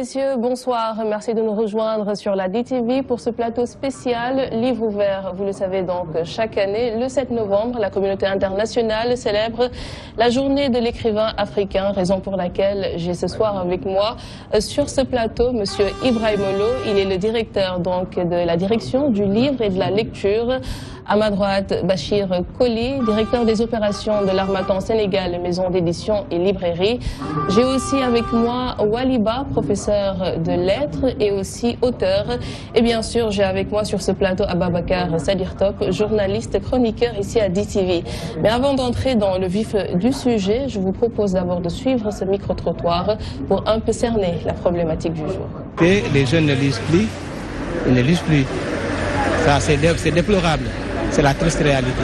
messieurs, bonsoir. Merci de nous rejoindre sur la DTV pour ce plateau spécial Livre ouvert. Vous le savez donc, chaque année, le 7 novembre, la communauté internationale célèbre la journée de l'écrivain africain, raison pour laquelle j'ai ce soir avec moi sur ce plateau monsieur Ibrahim Olo. Il est le directeur donc de la direction du livre et de la lecture. À ma droite, Bachir Koli, directeur des opérations de l'Harmattan Sénégal, maison d'édition et librairie. J'ai aussi avec moi Waliba, professeur de lettres et aussi auteur. Et bien sûr, j'ai avec moi sur ce plateau Ababakar Sadir Top, journaliste chroniqueur ici à DTV. Mais avant d'entrer dans le vif du sujet, je vous propose d'abord de suivre ce micro-trottoir pour un peu cerner la problématique du jour. Et les jeunes ne lisent plus, ils ne lisent plus. Ça, c'est déplorable. C'est la triste réalité.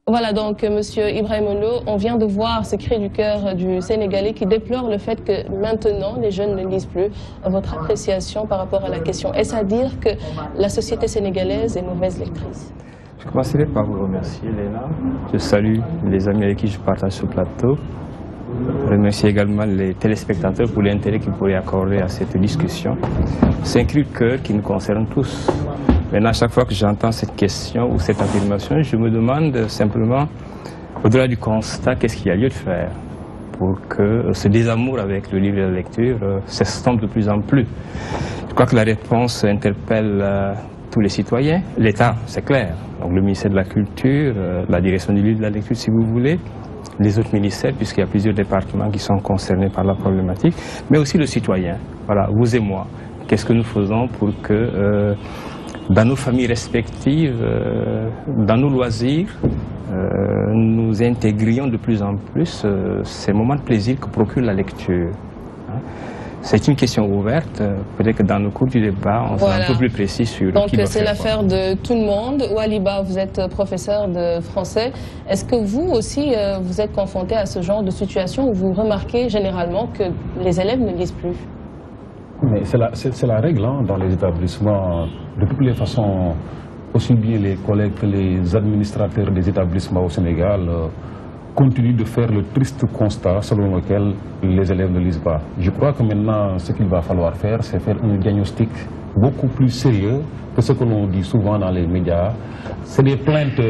Voilà donc, monsieur Ibrahim Olo, on vient de voir ce cri du cœur du Sénégalais qui déplore le fait que maintenant les jeunes ne lisent plus. Votre appréciation par rapport à la question, est-ce à dire que la société sénégalaise est mauvaise lectrice? Je commencerai par vous remercier, Léna. Je salue les amis avec qui je partage ce plateau. Je remercie également les téléspectateurs pour l'intérêt qu'ils pourraient accorder à cette discussion. C'est un cri de cœur qui nous concerne tous. Maintenant, à chaque fois que j'entends cette question ou cette affirmation, je me demande simplement, au-delà du constat, qu'est-ce qu'il y a lieu de faire pour que ce désamour avec le livre et la lecture s'estompe de plus en plus. Je crois que la réponse interpelle tous les citoyens. L'État, c'est clair. Donc le ministère de la Culture, la direction du livre et de la lecture, si vous voulez, les autres ministères, puisqu'il y a plusieurs départements qui sont concernés par la problématique, mais aussi le citoyen. Voilà, vous et moi. Qu'est-ce que nous faisons pour que dans nos familles respectives, dans nos loisirs, nous intégrions de plus en plus ces moments de plaisir que procure la lecture. C'est une question ouverte. Peut-être que dans le cours du débat, on sera un peu plus précis sur donc, qui doit c'est l'affaire de tout le monde. Waliba, vous êtes professeur de français. Est-ce que vous aussi, vous êtes confronté à ce genre de situation où vous remarquez généralement que les élèves ne lisent plus? Mais c'est la règle dans les établissements. De toutes les façons, aussi bien les collègues que les administrateurs des établissements au Sénégal continuent de faire le triste constat selon lequel les élèves ne lisent pas. Je crois que maintenant, ce qu'il va falloir faire, c'est faire un diagnostic beaucoup plus sérieux que ce que l'on dit souvent dans les médias. C'est des plaintes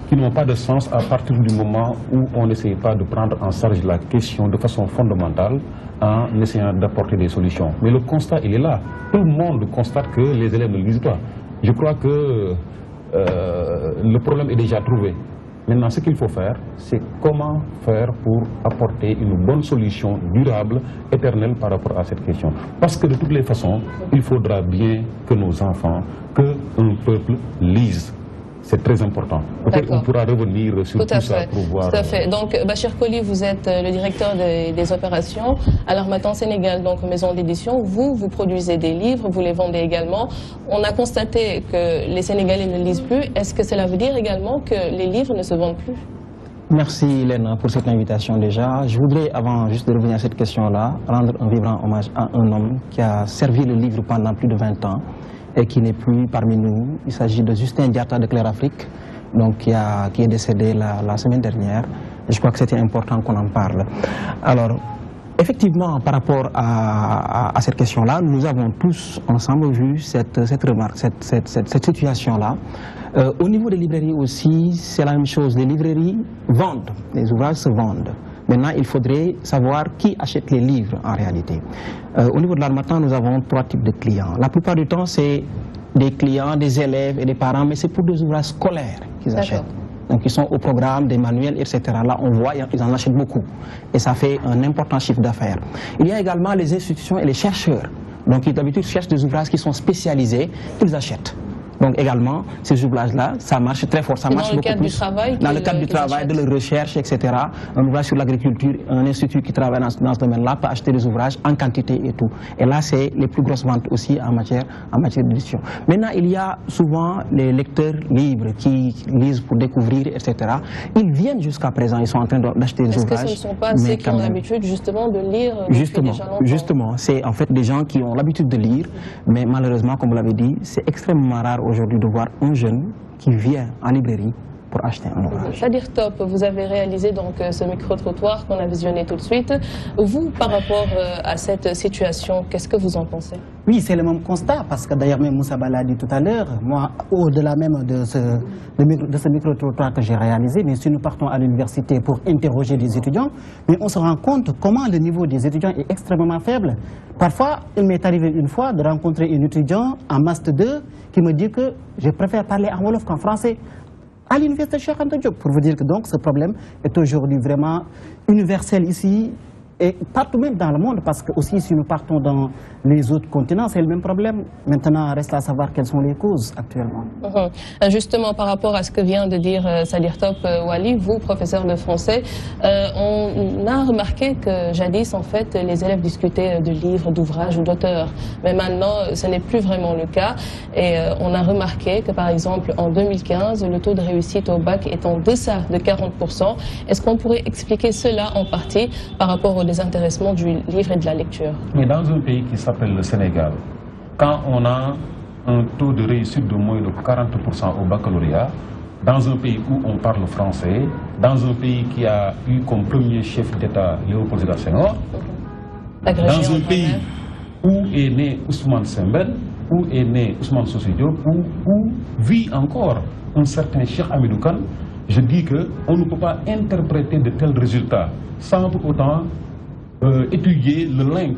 qui n'ont pas de sens à partir du moment où on n'essaye pas de prendre en charge la question de façon fondamentale en essayant d'apporter des solutions. Mais le constat, il est là. Tout le monde constate que les élèves ne lisent pas. Je crois que le problème est déjà trouvé. Maintenant, ce qu'il faut faire, c'est comment faire pour apporter une bonne solution durable, éternelle par rapport à cette question. Parce que de toutes les façons, il faudra bien que nos enfants, qu'un peuple lise. C'est très important. Peut-être qu'on pourra revenir sur tout ça pour voir... Tout à fait. Donc, Bachir Koli, vous êtes le directeur des opérations à l'Harmattan Sénégal, donc maison d'édition. Vous produisez des livres, vous les vendez également. On a constaté que les Sénégalais ne lisent plus. Est-ce que cela veut dire également que les livres ne se vendent plus? Merci Hélène pour cette invitation déjà. Je voudrais, avant juste de revenir à cette question-là, rendre un vibrant hommage à un homme qui a servi le livre pendant plus de 20 ans. Et qui n'est plus parmi nous. Il s'agit de Justin Diatta de Claire Afrique, donc qui est décédé la semaine dernière. Et je crois que c'était important qu'on en parle. Alors, effectivement, par rapport à cette question-là, nous avons tous ensemble vu cette remarque, cette situation-là. Au niveau des librairies aussi, c'est la même chose. Les librairies vendent, les ouvrages se vendent. Maintenant, il faudrait savoir qui achète les livres en réalité. Au niveau de l'Harmattan, nous avons 3 types de clients. La plupart du temps, c'est des clients, des élèves et des parents, mais c'est pour des ouvrages scolaires qu'ils achètent. Donc, ils sont au programme, des manuels, etc. Là, on voit, ils en achètent beaucoup. Et ça fait un important chiffre d'affaires. Il y a également les institutions et les chercheurs. Donc, ils d'habitude cherchent des ouvrages qui sont spécialisés, qu'ils achètent. Donc également, ces ouvrages-là, ça marche très fort, ça marche beaucoup plus. Dans le cadre du travail, de la recherche, etc. Un ouvrage sur l'agriculture, un institut qui travaille dans ce domaine-là peut acheter des ouvrages en quantité et tout. Et là, c'est les plus grosses ventes aussi en matière d'édition. Maintenant, il y a souvent les lecteurs libres qui lisent pour découvrir, etc. Ils viennent jusqu'à présent, ils sont en train d'acheter des ouvrages. Est-ce que ce ne sont pas ceux qui ont l'habitude justement de lire Justement, c'est en fait des gens qui ont l'habitude de lire, mais malheureusement, comme vous l'avez dit, c'est extrêmement rare aujourd'hui de voir un jeune qui vient en librairie pour acheter un ouvrage. Sadir Top, vous avez réalisé donc ce micro-trottoir qu'on a visionné tout de suite. Vous, par rapport à cette situation, qu'est-ce que vous en pensez? Oui, c'est le même constat, parce que d'ailleurs même Moussa Bala a dit tout à l'heure, moi, au-delà même de ce micro-trottoir que j'ai réalisé, mais si nous partons à l'université pour interroger des étudiants, mais on se rend compte comment le niveau des étudiants est extrêmement faible. Parfois, il m'est arrivé une fois de rencontrer un étudiant en Master 2 qui me dit que je préfère parler en Wolof qu'en français à l'université Cheikh Anta Diop. Pour vous dire que donc ce problème est aujourd'hui vraiment universel ici et partout même dans le monde, parce que aussi si nous partons dans les autres continents, c'est le même problème. Maintenant, reste à savoir quelles sont les causes actuellement. Justement, par rapport à ce que vient de dire Sadir Top Wali, vous, professeur de français, on a remarqué que jadis, en fait, les élèves discutaient de livres, d'ouvrages ou d'auteurs. Mais maintenant, ce n'est plus vraiment le cas. Et on a remarqué que, par exemple, en 2015, le taux de réussite au bac est en deçà de 40%. Est-ce qu'on pourrait expliquer cela en partie par rapport au désintéressement du livre et de la lecture? Mais dans un pays qui s'appelle le Sénégal, quand on a un taux de réussite de moins de 40% au baccalauréat, dans un pays où on parle français, dans un pays qui a eu comme premier chef d'État Léopold Sédar Senghor, dans un pays où est né Ousmane Sembène, où est né Ousmane Sossi Diop, où vit encore un certain Cheikh Hamidou Kane, je dis qu'on ne peut pas interpréter de tels résultats sans pour autant étudier le lien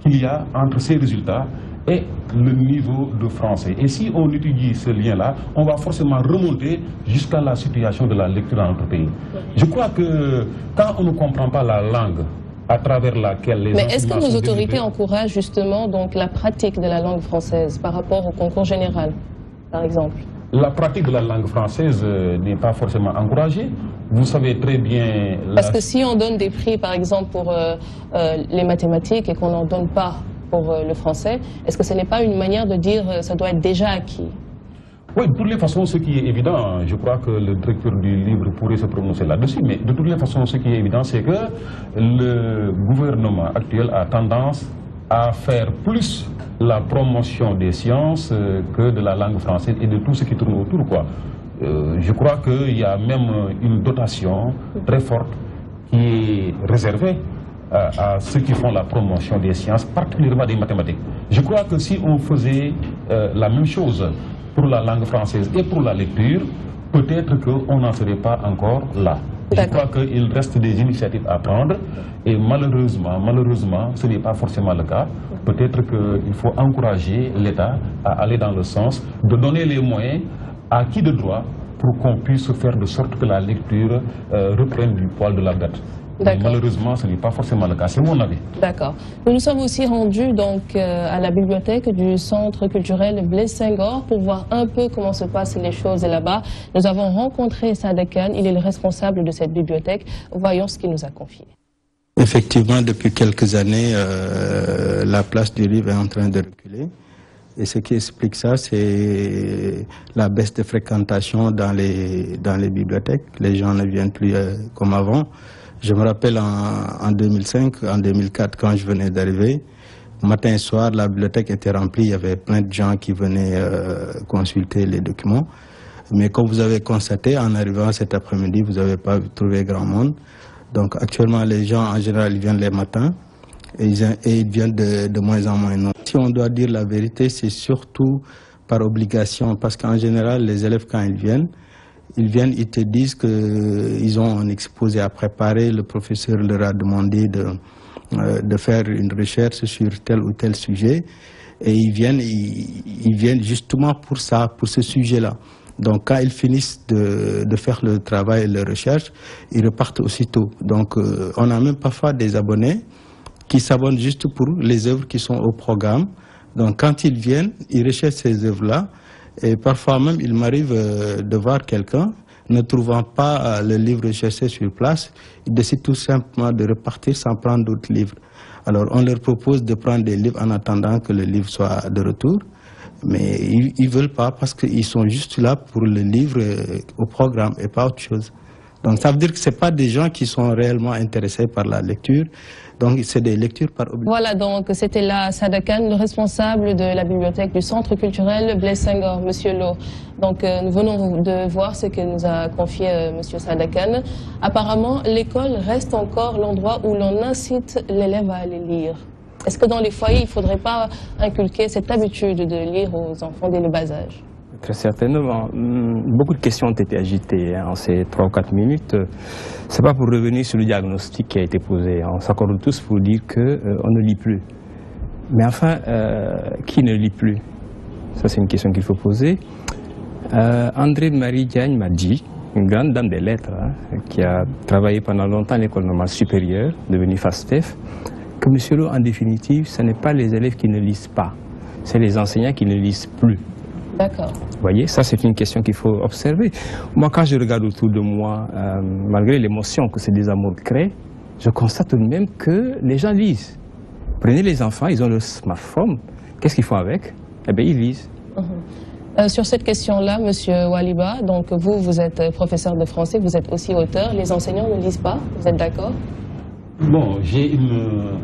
qu'il y a entre ces résultats et le niveau de français. Et si on étudie ce lien-là, on va forcément remonter jusqu'à la situation de la lecture dans notre pays. Je crois que quand on ne comprend pas la langue à travers laquelle les... Mais est-ce que nos autorités encouragent justement donc la pratique de la langue française par rapport au concours général, par exemple? La pratique de la langue française n'est pas forcément encouragée. Vous savez très bien... Parce que si on donne des prix, par exemple, pour les mathématiques et qu'on n'en donne pas pour le français, est-ce que ce n'est pas une manière de dire ça doit être déjà acquis? Oui, de toutes les façons, ce qui est évident, je crois que le directeur du livre pourrait se prononcer là-dessus, mais de toutes les façons, ce qui est évident, c'est que le gouvernement actuel a tendance à faire plus la promotion des sciences que de la langue française et de tout ce qui tourne autour, quoi. Je crois qu'il y a même une dotation très forte qui est réservée à ceux qui font la promotion des sciences, particulièrement des mathématiques. Je crois que si on faisait la même chose pour la langue française et pour la lecture, peut-être qu'on n'en serait pas encore là. Je crois qu'il reste des initiatives à prendre et malheureusement, ce n'est pas forcément le cas. Peut-être qu'il faut encourager l'État à aller dans le sens de donner les moyens à qui de droit pour qu'on puisse faire de sorte que la lecture reprenne du poil de la bête. Malheureusement, ce n'est pas forcément le cas, c'est mon avis. D'accord. Nous nous sommes aussi rendus donc à la bibliothèque du Centre culturel Blaise Senghor pour voir un peu comment se passent les choses là-bas. Nous avons rencontré Sada Kane, il est le responsable de cette bibliothèque. Voyons ce qu'il nous a confié. Effectivement, depuis quelques années, la place du livre est en train de reculer. Et ce qui explique ça, c'est la baisse de fréquentation dans les bibliothèques. Les gens ne viennent plus comme avant. Je me rappelle en 2005, en 2004, quand je venais d'arriver, matin et soir, la bibliothèque était remplie, il y avait plein de gens qui venaient consulter les documents. Mais comme vous avez constaté, en arrivant cet après-midi, vous n'avez pas trouvé grand monde. Donc actuellement, les gens, en général, ils viennent les matins et ils viennent de moins en moins. Non. Si on doit dire la vérité, c'est surtout par obligation, parce qu'en général, les élèves, quand ils viennent, ils te disent qu'ils ont un exposé à préparer, le professeur leur a demandé de faire une recherche sur tel ou tel sujet, et ils viennent justement pour ça, pour ce sujet-là. Donc quand ils finissent de faire le travail et la recherche, ils repartent aussitôt. Donc on a même parfois des abonnés qui s'abonnent juste pour les œuvres qui sont au programme. Donc quand ils viennent, ils recherchent ces œuvres-là. Et parfois même, il m'arrive de voir quelqu'un, ne trouvant pas le livre recherché sur place, il décide tout simplement de repartir sans prendre d'autres livres. Alors on leur propose de prendre des livres en attendant que le livre soit de retour, mais ils ne veulent pas parce qu'ils sont juste là pour le livre au programme et pas autre chose. Donc ça veut dire que ce n'est pas des gens qui sont réellement intéressés par la lecture, donc c'est des lectures par obligation. Voilà, donc c'était là Sada Kane, le responsable de la bibliothèque du Centre culturel Blaise Senghor, Monsieur Lo. Donc nous venons de voir ce que nous a confié Monsieur Sada Kane. Apparemment, l'école reste encore l'endroit où l'on incite l'élève à aller lire. Est-ce que dans les foyers, il ne faudrait pas inculquer cette habitude de lire aux enfants dès le bas âge? Très certainement. Beaucoup de questions ont été agitées en ces 3 ou 4 minutes. Ce n'est pas pour revenir sur le diagnostic qui a été posé. On s'accorde tous pour dire qu'on ne lit plus. Mais enfin, qui ne lit plus? Ça, c'est une question qu'il faut poser. André-Marie Diagne m'a dit, une grande dame des lettres, qui a travaillé pendant longtemps à l'école normale supérieure, devenue FASTEF, que M. Lo, en définitive, ce n'est pas les élèves qui ne lisent pas, c'est les enseignants qui ne lisent plus. D'accord. Vous voyez, ça c'est une question qu'il faut observer. Moi, quand je regarde autour de moi, malgré l'émotion que ces désamours créent, je constate tout de même que les gens lisent. Prenez les enfants, ils ont leur smartphone. Qu'est-ce qu'ils font avec? Eh bien, ils lisent. Sur cette question-là, Monsieur Waliba, donc vous êtes professeur de français, vous êtes aussi auteur. Les enseignants ne lisent pas, vous êtes d'accord? Bon, j'ai une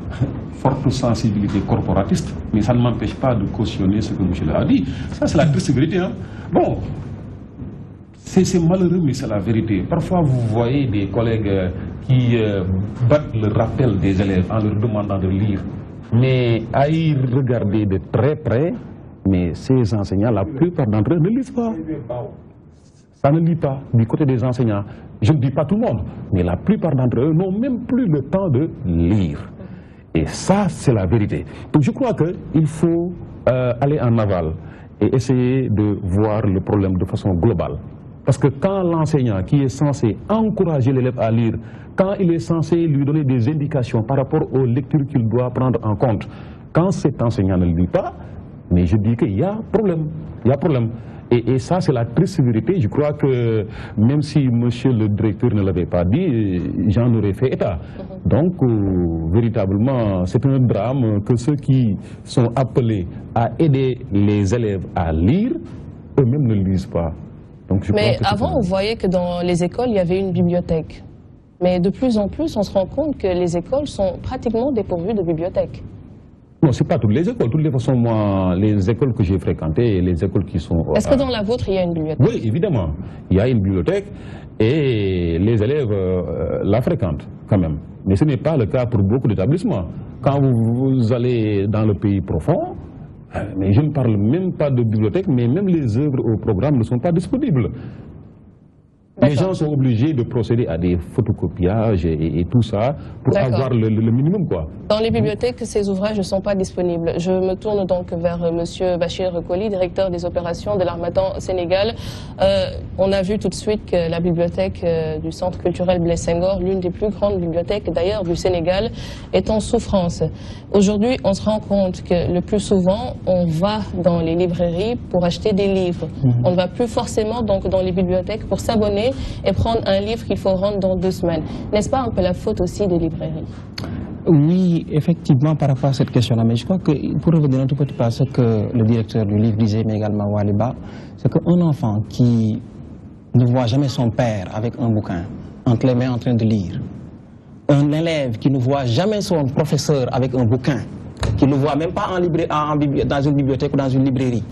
forte sensibilité corporatiste, mais ça ne m'empêche pas de cautionner ce que M. Le a dit. Ça, c'est la triste vérité. Hein. Bon, c'est malheureux, mais c'est la vérité. Parfois, vous voyez des collègues qui battent le rappel des élèves en leur demandant de lire. Mais à y regarder de très près, mais ces enseignants, la plupart d'entre eux ne lisent pas. Ça ne lit pas du côté des enseignants. Je ne dis pas tout le monde, mais la plupart d'entre eux n'ont même plus le temps de lire. Et ça, c'est la vérité. Donc je crois qu'il faut aller en aval et essayer de voir le problème de façon globale. Parce que quand l'enseignant qui est censé encourager l'élève à lire, quand il est censé lui donner des indications par rapport aux lectures qu'il doit prendre en compte, quand cet enseignant ne le lit pas, mais je dis qu'il y a problème. Il y a problème. Et ça, c'est la triste vérité. Je crois que même si monsieur le directeur ne l'avait pas dit, j'en aurais fait état. Donc, véritablement, c'est un drame que ceux qui sont appelés à aider les élèves à lire, eux-mêmes ne lisent pas. Donc, mais avant, on voyait que dans les écoles, il y avait une bibliothèque. Mais de plus en plus, on se rend compte que les écoles sont pratiquement dépourvues de bibliothèques. Non, ce n'est pas toutes les écoles. De toutes les façons, moi, les écoles que j'ai fréquentées et les écoles qui sont... Est-ce que dans la vôtre, il y a une bibliothèque? Oui, évidemment. Il y a une bibliothèque et les élèves la fréquentent quand même. Mais ce n'est pas le cas pour beaucoup d'établissements. Quand vous allez dans le pays profond, mais je ne parle même pas de bibliothèque, mais même les œuvres au programme ne sont pas disponibles. Les gens sont obligés de procéder à des photocopiages et tout ça pour avoir le minimum, quoi. Dans les bibliothèques, ces ouvrages ne sont pas disponibles. Je me tourne donc vers Monsieur Bachir Koli, directeur des opérations de l'Harmattan Sénégal. On a vu tout de suite que la bibliothèque du Centre culturel Blaise Senghor, l'une des plus grandes bibliothèques d'ailleurs du Sénégal, est en souffrance. Aujourd'hui, on se rend compte que le plus souvent, on va dans les librairies pour acheter des livres. On ne va plus forcément donc dans les bibliothèques pour s'abonner et prendre un livre qu'il faut rendre dans 2 semaines. N'est-ce pas un peu la faute aussi des librairies? Oui, effectivement, par rapport à cette question-là, mais je crois que pour revenir un tout petit peu à ce que le directeur du livre disait, mais également Waliba, c'est qu'un enfant qui ne voit jamais son père avec un bouquin entre les mains en train de lire, un élève qui ne voit jamais son professeur avec un bouquin, qui ne le voit même pas dans une bibliothèque ou dans une librairie,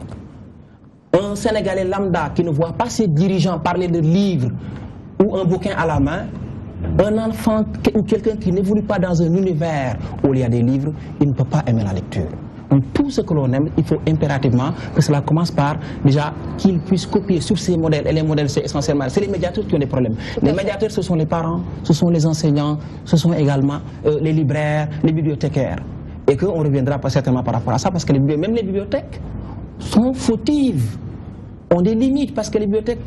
un Sénégalais lambda qui ne voit pas ses dirigeants parler de livres ou un bouquin à la main, un enfant ou quelqu'un qui n'évolue pas dans un univers où il y a des livres, il ne peut pas aimer la lecture. Donc tout ce que l'on aime, il faut impérativement que cela commence par déjà qu'il puisse copier sur ces modèles. Et les modèles, c'est essentiellement, c'est les médiateurs qui ont des problèmes. Les médiateurs, ce sont les parents, ce sont les enseignants, ce sont également les libraires, les bibliothécaires. Et qu'on reviendra pas certainement par rapport à ça, parce que même les bibliothèques sont fautives, ont des limites, parce que les bibliothèques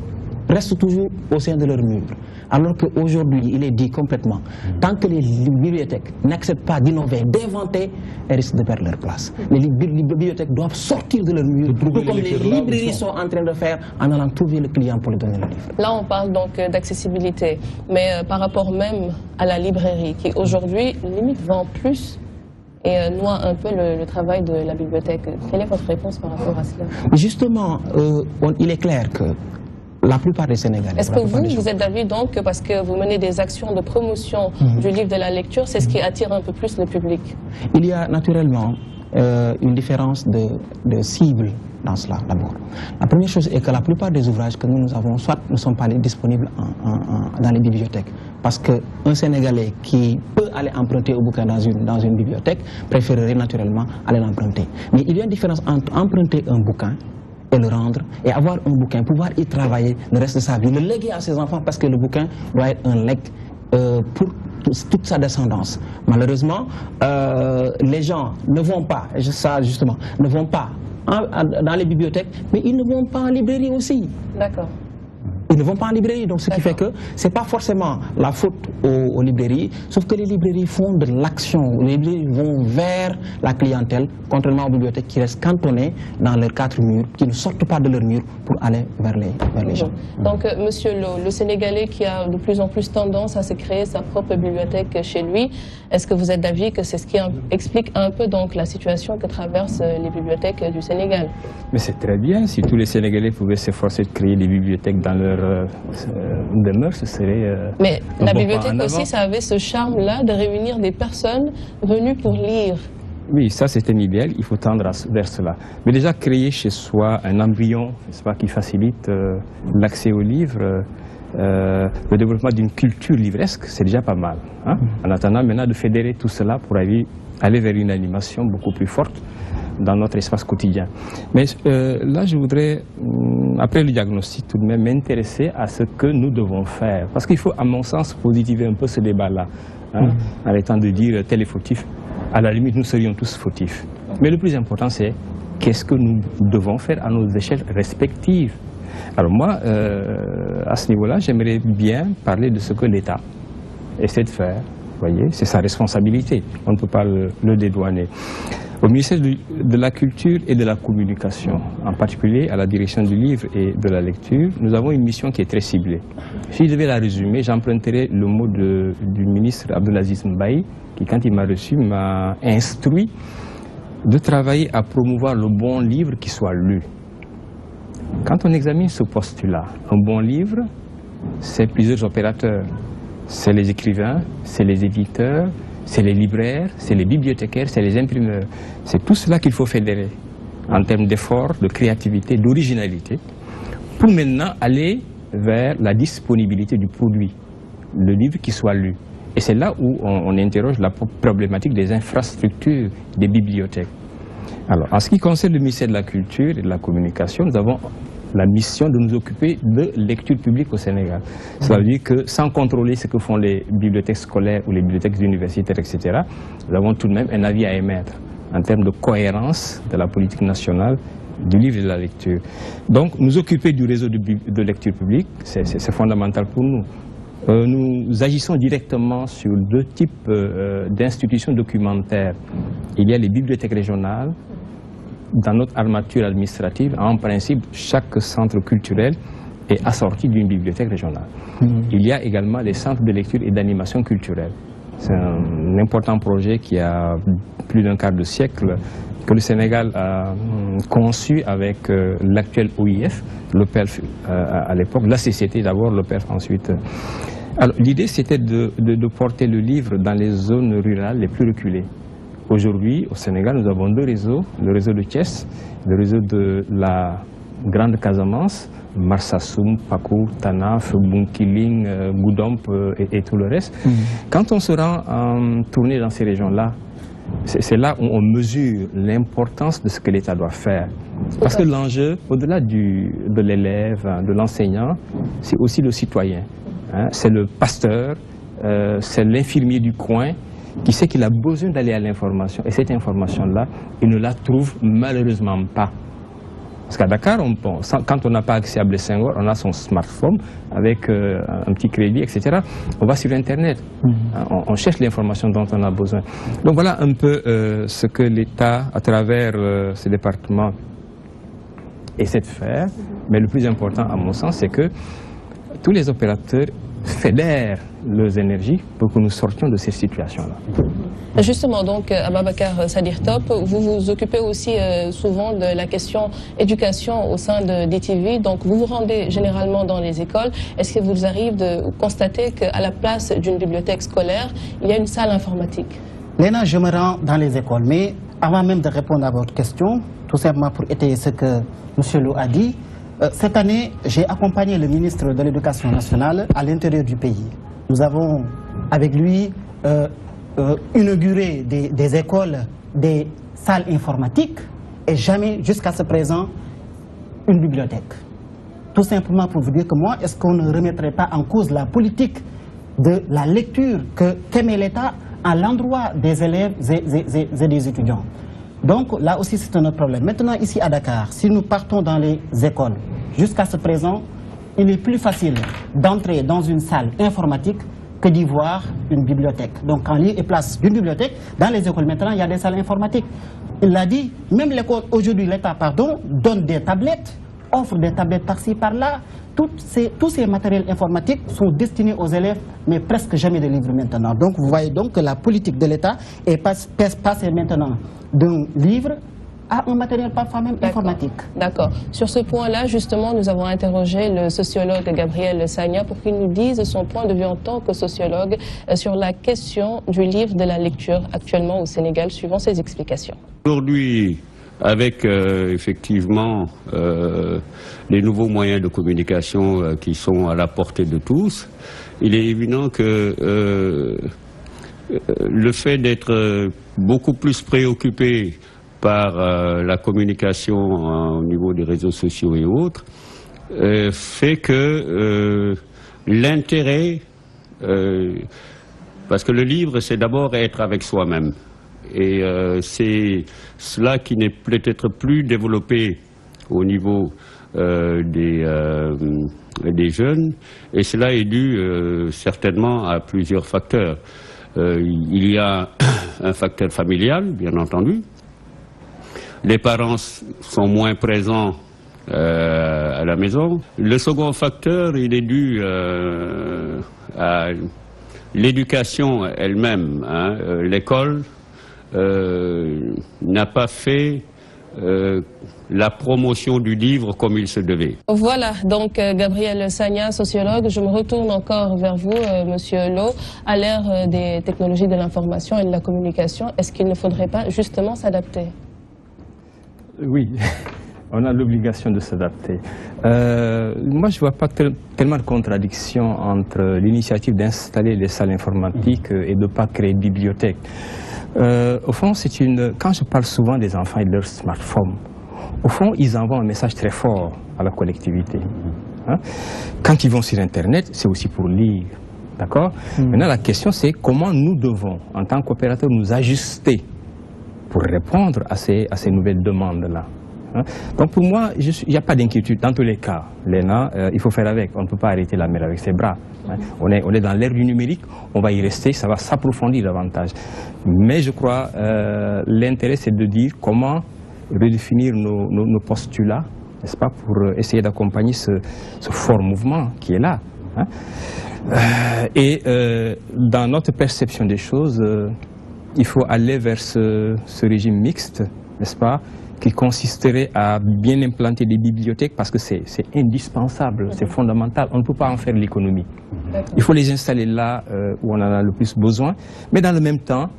restent toujours au sein de leurs murs. Alors qu'aujourd'hui, il est dit complètement, tant que les bibliothèques n'acceptent pas d'innover, d'inventer, elles risquent de perdre leur place. Les bibliothèques doivent sortir de leurs murs, tout comme les librairies sont en train de faire, en allant trouver le client pour lui donner le livre. Là, on parle donc d'accessibilité, mais par rapport même à la librairie, qui aujourd'hui, limite, vend plus et noie un peu le travail de la bibliothèque. Quelle est votre réponse par rapport à cela? Justement, il est clair que la plupart des Sénégalais. Est-ce que vous êtes d'avis donc, parce que vous menez des actions de promotion du livre de la lecture, c'est ce qui attire un peu plus le public? Il y a naturellement une différence de cible dans cela d'abord. La première chose est que la plupart des ouvrages que nous avons, soit ne sont pas disponibles dans les bibliothèques. Parce qu'un Sénégalais qui peut aller emprunter un bouquin dans une bibliothèque préférerait naturellement aller l'emprunter. Mais il y a une différence entre emprunter un bouquin et le rendre, et avoir un bouquin, pouvoir y travailler le reste de sa vie, le léguer à ses enfants, parce que le bouquin doit être un legs pour toute sa descendance. Malheureusement, les gens ne vont pas, ça justement, ne vont pas dans les bibliothèques, mais ils ne vont pas en librairie aussi. D'accord. Ils ne vont pas en librairie, donc ce qui fait que ce n'est pas forcément la faute aux librairies, sauf que les librairies font de l'action, les librairies vont vers la clientèle, contrairement aux bibliothèques qui restent cantonnées dans leurs 4 murs, qui ne sortent pas de leurs murs pour aller vers les gens. Donc, Monsieur Lo, le Sénégalais qui a de plus en plus tendance à se créer sa propre bibliothèque chez lui, est-ce que vous êtes d'avis que c'est ce qui explique un peu donc la situation que traversent les bibliothèques du Sénégal? Mais c'est très bien, si tous les Sénégalais pouvaient s'efforcer de créer des bibliothèques dans leur demeure, ce serait... Mais la bibliothèque aussi, ça avait ce charme-là de réunir des personnes venues pour lire. Oui, ça c'est un idéal, il faut tendre vers cela. Mais déjà créer chez soi un embryon, qui facilite l'accès aux livres, le développement d'une culture livresque, c'est déjà pas mal. Hein? En attendant maintenant de fédérer tout cela pour aller vers une animation beaucoup plus forte dans notre espace quotidien. Mais là, je voudrais, après le diagnostic, tout de même m'intéresser à ce que nous devons faire. Parce qu'il faut, à mon sens, positiver un peu ce débat-là. Hein, arrêtant de dire tel est fautif. À la limite, nous serions tous fautifs. Mais le plus important, c'est qu'est-ce que nous devons faire à nos échelles respectives. Alors moi, à ce niveau-là, j'aimerais bien parler de ce que l'État essaie de faire. Vous voyez, c'est sa responsabilité. On ne peut pas le dédouaner. Au ministère de la Culture et de la Communication, en particulier à la direction du livre et de la lecture, nous avons une mission qui est très ciblée. Si je devais la résumer, j'emprunterais le mot du ministre Abdelaziz Mbaye, qui, quand il m'a reçu, m'a instruit de travailler à promouvoir le bon livre qui soit lu. Quand on examine ce postulat, un bon livre, c'est plusieurs opérateurs. C'est les écrivains, c'est les éditeurs, c'est les libraires, c'est les bibliothécaires, c'est les imprimeurs. C'est tout cela qu'il faut fédérer en termes d'efforts, de créativité, d'originalité, pour maintenant aller vers la disponibilité du produit, le livre qui soit lu. Et c'est là où on interroge la problématique des infrastructures des bibliothèques. Alors, en ce qui concerne le ministère de la Culture et de la Communication, nous avons la mission de nous occuper de lecture publique au Sénégal. Cela veut dire que sans contrôler ce que font les bibliothèques scolaires ou les bibliothèques universitaires, etc., nous avons tout de même un avis à émettre en termes de cohérence de la politique nationale du livre et de la lecture. Donc, nous occuper du réseau de lecture publique, c'est fondamental pour nous. Nous agissons directement sur 2 types d'institutions documentaires. Il y a les bibliothèques régionales. Dans notre armature administrative, en principe, chaque centre culturel est assorti d'une bibliothèque régionale. Il y a également les centres de lecture et d'animation culturelle. C'est un important projet qui a plus d'un quart de siècle que le Sénégal a conçu avec l'actuel OIF, l'OPELF à l'époque, la CCT d'abord, l'OPELF ensuite. Alors l'idée c'était de porter le livre dans les zones rurales les plus reculées. Aujourd'hui, au Sénégal, nous avons 2 réseaux, le réseau de Thiès, le réseau de la Grande Casamance, Marsassoum, Pakou, Tanaf, Bunkiling, Goudomp et tout le reste. Quand on se rend en tournée dans ces régions-là, c'est là où on mesure l'importance de ce que l'État doit faire. Parce que l'enjeu, au-delà de l'élève, de l'enseignant, c'est aussi le citoyen. Hein, c'est le pasteur, c'est l'infirmier du coin, qui sait qu'il a besoin d'aller à l'information. Et cette information-là, il ne la trouve malheureusement pas. Parce qu'à Dakar, quand on n'a pas accès à Blaise Senghor, on a son smartphone avec un petit crédit, etc. On va sur Internet. On cherche l'information dont on a besoin. Donc voilà un peu ce que l'État, à travers ce département, essaie de faire. Mais le plus important, à mon sens, c'est que tous les opérateurs fédèrent leurs énergies pour que nous sortions de ces situations-là. Justement, donc, Ababacar Sadir Top, vous vous occupez aussi souvent de la question éducation au sein de DTV. Donc, vous vous rendez généralement dans les écoles. Est-ce que vous arrive de constater qu'à la place d'une bibliothèque scolaire, il y a une salle informatique? Léna, je me rends dans les écoles, mais avant même de répondre à votre question, tout simplement pour étayer ce que M. Lo a dit, cette année, j'ai accompagné le ministre de l'Éducation nationale à l'intérieur du pays. Nous avons, avec lui, inauguré des écoles, des salles informatiques et jamais, jusqu'à ce présent, une bibliothèque. Tout simplement pour vous dire que moi, est-ce qu'on ne remettrait pas en cause la politique de la lecture qu'émet l'État à l'endroit des élèves et des étudiants? Donc là aussi c'est un autre problème. Maintenant ici à Dakar, si nous partons dans les écoles, jusqu'à ce présent, il est plus facile d'entrer dans une salle informatique que d'y voir une bibliothèque. Donc en lieu et place d'une bibliothèque, dans les écoles maintenant il y a des salles informatiques. Il l'a dit, même l'école, aujourd'hui l'État, donne des tablettes, offre des tablettes par-ci, par-là. Tous ces matériels informatiques sont destinés aux élèves, mais presque jamais de livres maintenant. Donc vous voyez donc que la politique de l'État est passée maintenant d'un livre à un matériel parfois même informatique. D'accord. Sur ce point-là, justement, nous avons interrogé le sociologue Gabriel Sagna pour qu'il nous dise son point de vue en tant que sociologue sur la question du livre de la lecture actuellement au Sénégal, suivant ses explications. Aujourd'hui, avec effectivement les nouveaux moyens de communication qui sont à la portée de tous, il est évident que le fait d'être beaucoup plus préoccupé par la communication au niveau des réseaux sociaux et autres fait que l'intérêt, parce que le livre c'est d'abord être avec soi-même. Et c'est cela qui n'est peut-être plus développé au niveau des jeunes, et cela est dû certainement à plusieurs facteurs. Il y a un facteur familial, bien entendu. Les parents sont moins présents à la maison. Le second facteur, il est dû à l'éducation elle-même. Hein. L'école n'a pas fait la promotion du livre comme il se devait. Voilà, donc Gabriel Sagna, sociologue, je me retourne encore vers vous, Monsieur Lo. À l'ère des technologies de l'information et de la communication, est-ce qu'il ne faudrait pas justement s'adapter? Oui, on a l'obligation de s'adapter. Moi, je ne vois pas tellement de contradiction entre l'initiative d'installer les salles informatiques et de ne pas créer de bibliothèque. Au fond, quand je parle souvent des enfants et de leur smartphone, au fond, ils envoient un message très fort à la collectivité. Hein? Quand ils vont sur Internet, c'est aussi pour lire. D'accord? Maintenant, la question, c'est comment nous devons, en tant qu'opérateurs, nous ajuster pour répondre à ces nouvelles demandes-là. Hein? Donc, pour moi, il n'y a pas d'inquiétude. Dans tous les cas, Léna, il faut faire avec. On ne peut pas arrêter la mer avec ses bras. Hein? On est dans l'ère du numérique, on va y rester, ça va s'approfondir davantage. Mais je crois, l'intérêt, c'est de dire comment redéfinir nos postulats, n'est-ce pas, pour essayer d'accompagner ce fort mouvement qui est là. Hein? Dans notre perception des choses, il faut aller vers ce régime mixte, n'est-ce pas, qui consisterait à bien implanter des bibliothèques parce que c'est indispensable, c'est fondamental, on ne peut pas en faire l'économie. Il faut les installer là où on en a le plus besoin, mais dans le même temps,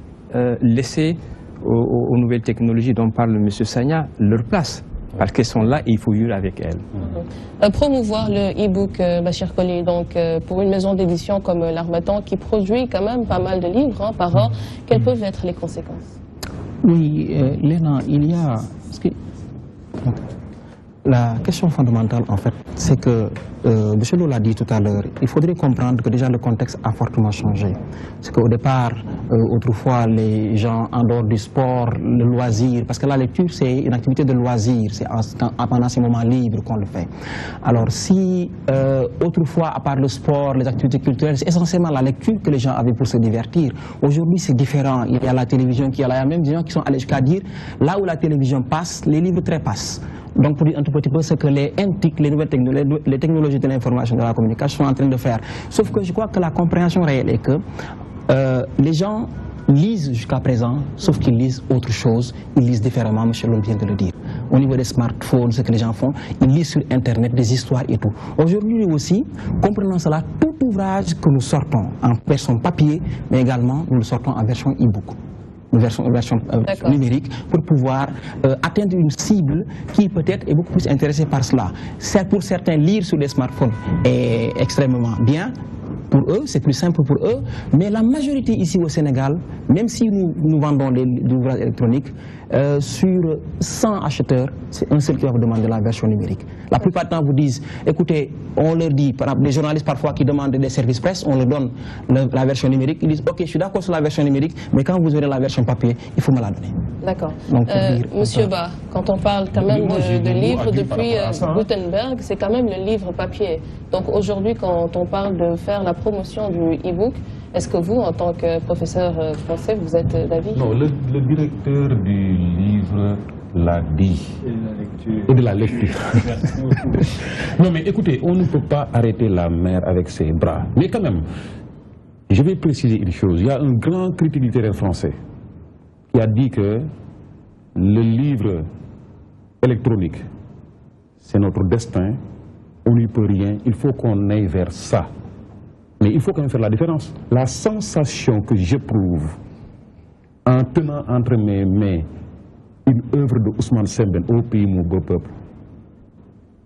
laisser aux nouvelles technologies dont parle M. Sagna leur place. Parce qu'elles sont là et il faut vivre avec elles. Promouvoir le e-book, Bachir Colley, donc pour une maison d'édition comme l'Harmattan qui produit quand même pas mal de livres par an, quelles peuvent être les conséquences? Oui, Léna, il y a... La question fondamentale, en fait, c'est que, M. Lo l'a dit tout à l'heure, il faudrait comprendre que déjà le contexte a fortement changé. C'est qu'au départ, autrefois, les gens, en dehors du sport, le loisir, parce que la lecture, c'est une activité de loisir, c'est pendant ces moments libres qu'on le fait. Alors, si, autrefois, à part le sport, les activités culturelles, c'est essentiellement la lecture que les gens avaient pour se divertir. Aujourd'hui, c'est différent. Il y a la télévision qui est là, il y a même des gens qui sont allés jusqu'à dire, là où la télévision passe, les livres trépassent. Donc pour dire un tout petit peu ce que les NTIC, les nouvelles les technologies de l'information et de la communication sont en train de faire. Sauf que je crois que la compréhension réelle est que les gens lisent jusqu'à présent, sauf qu'ils lisent autre chose, ils lisent différemment, M. Lom vient de le dire. Au niveau des smartphones, ce que les gens font, ils lisent sur Internet des histoires et tout. Aujourd'hui aussi, comprenant cela, tout ouvrage que nous sortons en version papier, mais également nous le sortons en version e-book. Une version numérique pour pouvoir atteindre une cible qui peut-être est beaucoup plus intéressée par cela. Pour certains, lire sur les smartphones est extrêmement bien. Pour eux, c'est plus simple pour eux, mais la majorité ici au Sénégal, même si nous vendons des ouvrages électroniques, sur 100 acheteurs, c'est un seul qui va vous demander la version numérique. La plupart du temps vous disent, écoutez, on leur dit, par exemple, les journalistes parfois qui demandent des services presse, on leur donne la version numérique, ils disent, ok, je suis d'accord sur la version numérique, mais quand vous aurez la version papier, il faut me la donner. D'accord. Monsieur Ba, quand on parle quand même de livres depuis Gutenberg, c'est quand même le livre papier. Donc aujourd'hui, quand on parle de faire la promotion du e-book, est-ce que vous, en tant que professeur français, vous êtes d'avis? Non, le directeur du livre l'a dit. Et de la lecture. Non mais écoutez, on ne peut pas arrêter la mer avec ses bras. Mais quand même, je vais préciser une chose. Il y a un grand critique littéraire français qui a dit que le livre électronique, c'est notre destin, on n'y peut rien, il faut qu'on aille vers ça. Mais il faut quand même faire la différence. La sensation que j'éprouve en tenant entre mes mains une œuvre de Ousmane Sembène, Au pays, mon beau peuple,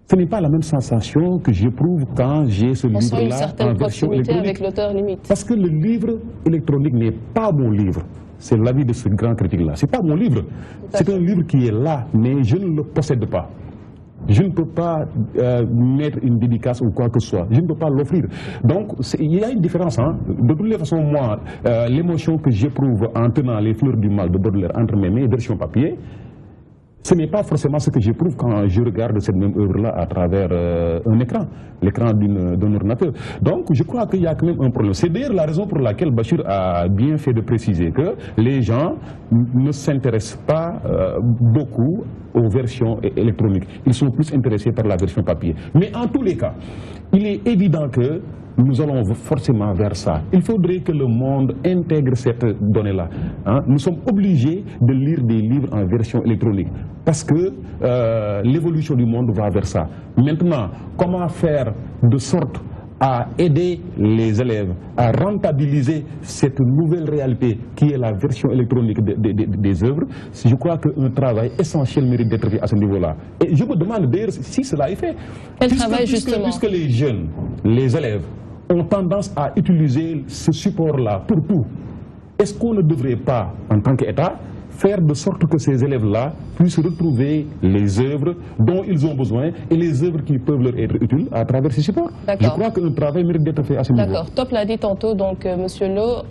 ce n'est pas la même sensation que j'éprouve quand j'ai ce livre-là en version électronique. Avec l'auteur limite. Parce que le livre électronique n'est pas mon livre. C'est l'avis de ce grand critique-là. Ce n'est pas mon livre. C'est un livre qui est là, mais je ne le possède pas. Je ne peux pas mettre une dédicace ou quoi que ce soit. Je ne peux pas l'offrir. Donc, il y a une différence. Hein. De toutes les façons, moi, l'émotion que j'éprouve en tenant les fleurs du mal de Baudelaire entre mes mains, version papier, ce n'est pas forcément ce que j'éprouve quand je regarde cette même œuvre-là à travers un écran, l'écran d'un ordinateur. Donc, je crois qu'il y a quand même un problème. C'est d'ailleurs la raison pour laquelle Bachir a bien fait de préciser que les gens ne s'intéressent pas beaucoup aux versions électroniques. Ils sont plus intéressés par la version papier. Mais en tous les cas, il est évident que nous allons forcément vers ça. Il faudrait que le monde intègre cette donnée-là. Hein. Nous sommes obligés de lire des livres en version électronique parce que l'évolution du monde va vers ça. Maintenant, comment faire de sorte à aider les élèves à rentabiliser cette nouvelle réalité qui est la version électronique des œuvres, je crois qu'un travail essentiel mérite d'être fait à ce niveau-là. Et je me demande d'ailleurs si cela est fait. Quel travail justement? Puisque les jeunes, les élèves, ont tendance à utiliser ce support-là pour tout, est-ce qu'on ne devrait pas, en tant qu'État, faire de sorte que ces élèves-là puissent retrouver les œuvres dont ils ont besoin et les œuvres qui peuvent leur être utiles à travers ces supports? Je crois qu'un travail mérite d'être fait à ce niveau. D'accord. Top l'a dit tantôt, donc Monsieur Lo,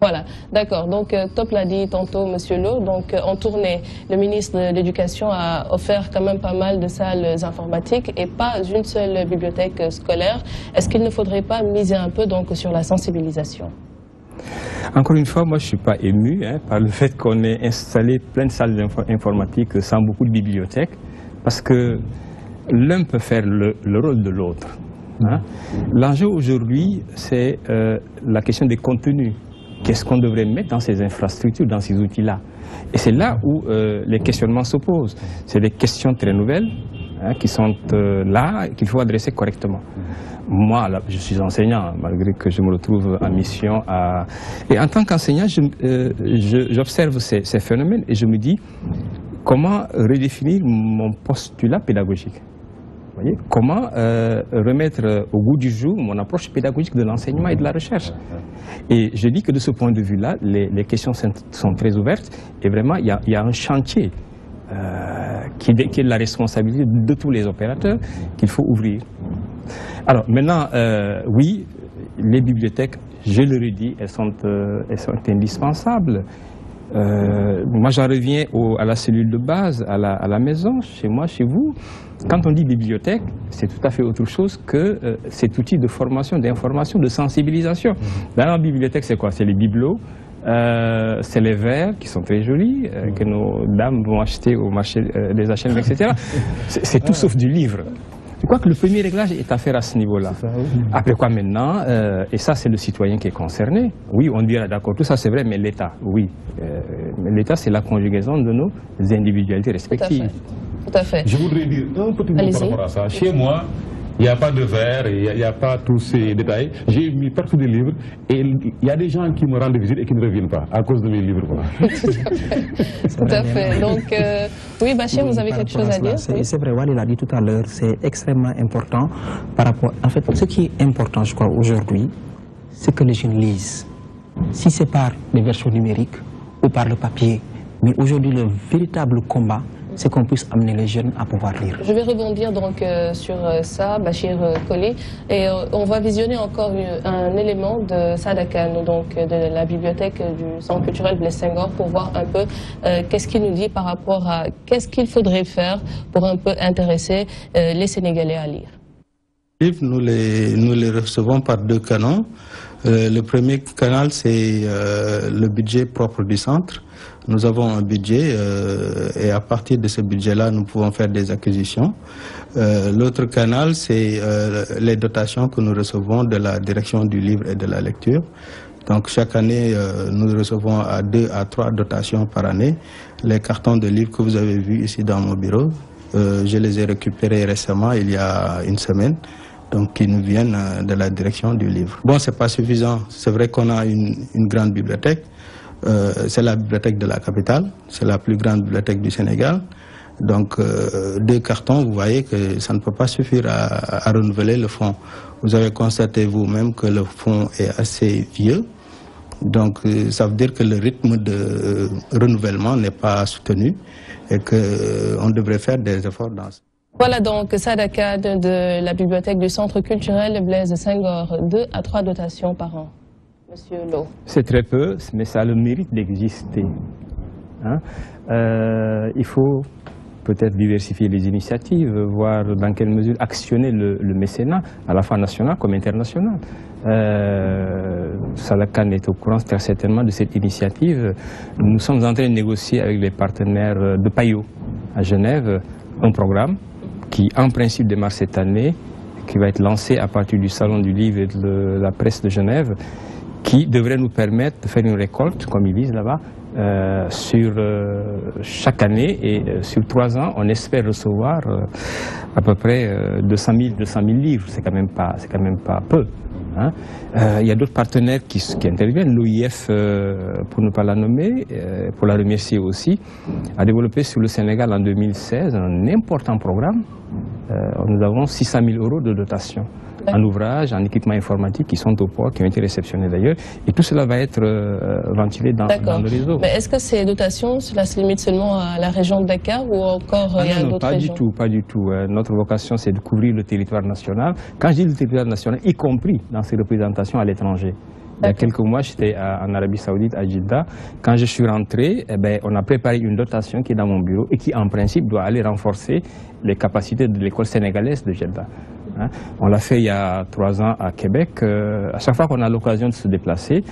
voilà, d'accord. Donc, Top l'a dit tantôt, Monsieur Lo. Donc, en tournée, le ministre de l'Éducation a offert quand même pas mal de salles informatiques et pas une seule bibliothèque scolaire. Est-ce qu'il ne faudrait pas miser un peu donc sur la sensibilisation? Encore une fois, moi je ne suis pas ému par le fait qu'on ait installé plein de salles informatiques sans beaucoup de bibliothèques, parce que l'un peut faire le rôle de l'autre. Hein. L'enjeu aujourd'hui, c'est la question des contenus. Qu'est-ce qu'on devrait mettre dans ces infrastructures, dans ces outils-là? Et c'est là où les questionnements se posent. C'est des questions très nouvelles qui sont là et qu'il faut adresser correctement. Moi, là, je suis enseignant, malgré que je me retrouve en mission. Et en tant qu'enseignant, j'observe ces phénomènes et je me dis comment redéfinir mon postulat pédagogique. Vous voyez, comment remettre au goût du jour mon approche pédagogique de l'enseignement et de la recherche. Et je dis que de ce point de vue-là, les questions sont très ouvertes et vraiment, il y a un chantier qui est de la responsabilité de tous les opérateurs qu'il faut ouvrir. Alors maintenant, oui, les bibliothèques, je le redis, elles sont indispensables. Moi, j'en reviens à la cellule de base, à la maison, chez moi, chez vous. Quand on dit bibliothèque, c'est tout à fait autre chose que cet outil de formation, d'information, de sensibilisation. Dans la bibliothèque, c'est quoi? C'est les bibelots, c'est les verres qui sont très jolis, que nos dames vont acheter au marché des H&M, etc. C'est tout sauf du livre. Je crois que le premier réglage est à faire à ce niveau-là. Après quoi maintenant, et ça c'est le citoyen qui est concerné, oui on dira d'accord, tout ça c'est vrai, mais l'État, oui. Mais l'État c'est la conjugaison de nos individualités respectives. Tout à fait. Je voudrais dire un petit mot par rapport à ça. Chez moi, il n'y a pas de verre, il n'y a pas tous ces détails. J'ai mis partout des livres et il y a des gens qui me rendent visite et qui ne reviennent pas à cause de mes livres. Voilà. Tout à fait. Donc, oui, Bachir, vous avez quelque chose à dire? C'est vrai, Wally l'a dit tout à l'heure, c'est extrêmement important par rapport... En fait, ce qui est important, je crois, aujourd'hui, c'est que les jeunes lisent. Si c'est par les versions numériques ou par le papier, mais aujourd'hui, le véritable combat, c'est qu'on puisse amener les jeunes à pouvoir lire. Je vais rebondir donc sur ça, Bachir Colley, et on va visionner encore un élément de Sadakan, donc de la bibliothèque du Centre culturel Blaise Senghor, pour voir un peu qu'est-ce qu'il nous dit par rapport à qu'est-ce qu'il faudrait faire pour un peu intéresser les Sénégalais à lire. Nous les recevons par deux canaux. Le premier canal, c'est le budget propre du centre. Nous avons un budget et à partir de ce budget-là, nous pouvons faire des acquisitions. L'autre canal, c'est les dotations que nous recevons de la direction du livre et de la lecture. Donc chaque année, nous recevons à 2 à 3 dotations par année. Les cartons de livres que vous avez vus ici dans mon bureau, je les ai récupérés récemment, il y a une semaine. Donc qui nous viennent de la direction du livre. Bon, c'est pas suffisant. C'est vrai qu'on a une grande bibliothèque. C'est la bibliothèque de la capitale. C'est la plus grande bibliothèque du Sénégal. Donc 2 cartons, vous voyez que ça ne peut pas suffire à renouveler le fonds. Vous avez constaté vous-même que le fonds est assez vieux. Donc ça veut dire que le rythme de renouvellement n'est pas soutenu et qu'on devrait faire des efforts dans ça. Voilà donc Sadakan de la bibliothèque du Centre culturel Blaise Senghor, 2 à 3 dotations par an. Monsieur Lo. C'est très peu, mais ça a le mérite d'exister. Hein? Il faut peut-être diversifier les initiatives, voir dans quelle mesure actionner le mécénat, à la fois national comme international. Sadakan est au courant très certainement de cette initiative. Nous sommes en train de négocier avec les partenaires de Payot à Genève un programme qui en principe démarre cette année, qui va être lancé à partir du Salon du Livre et de la Presse de Genève, qui devrait nous permettre de faire une récolte, comme ils disent là-bas, sur chaque année et sur 3 ans, on espère recevoir à peu près 200 000 livres. C'est quand même pas peu. Hein. Il y a d'autres partenaires qui interviennent. L'OIF, pour ne pas la nommer, pour la remercier aussi, a développé sur le Sénégal en 2016 un important programme. Nous avons 600 000 € de dotation en ouvrage, en équipement informatique qui sont au port, qui ont été réceptionnés d'ailleurs. Et tout cela va être ventilé dans le réseau. Mais est-ce que ces dotations, cela se limite seulement à la région de Dakar ou encore il y a d'autres régions? Pas du tout. Notre vocation, c'est de couvrir le territoire national. Quand je dis le territoire national, y compris dans ses représentations à l'étranger. Il y a quelques mois, j'étais en Arabie Saoudite, à Jeddah. Quand je suis rentré, on a préparé une dotation qui est dans mon bureau et qui, en principe, doit aller renforcer les capacités de l'école sénégalaise de Jeddah. Hein? On l'a fait il y a 3 ans à Québec. À chaque fois qu'on a l'occasion de se déplacer,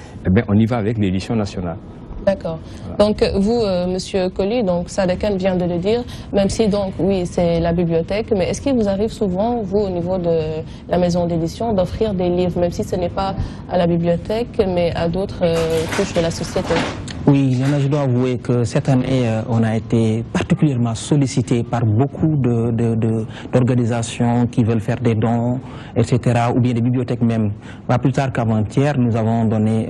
on y va avec l'édition nationale. D'accord. Voilà. Donc vous, Monsieur Colley, donc Sadakan vient de le dire, même si donc oui c'est la bibliothèque, mais est-ce qu'il vous arrive souvent, vous au niveau de la maison d'édition, d'offrir des livres, même si ce n'est pas à la bibliothèque, mais à d'autres couches de la société? Oui, je dois avouer que cette année, on a été particulièrement sollicité par beaucoup d'organisations qui veulent faire des dons, etc., ou bien des bibliothèques même. Pas plus tard qu'avant-hier, nous avons donné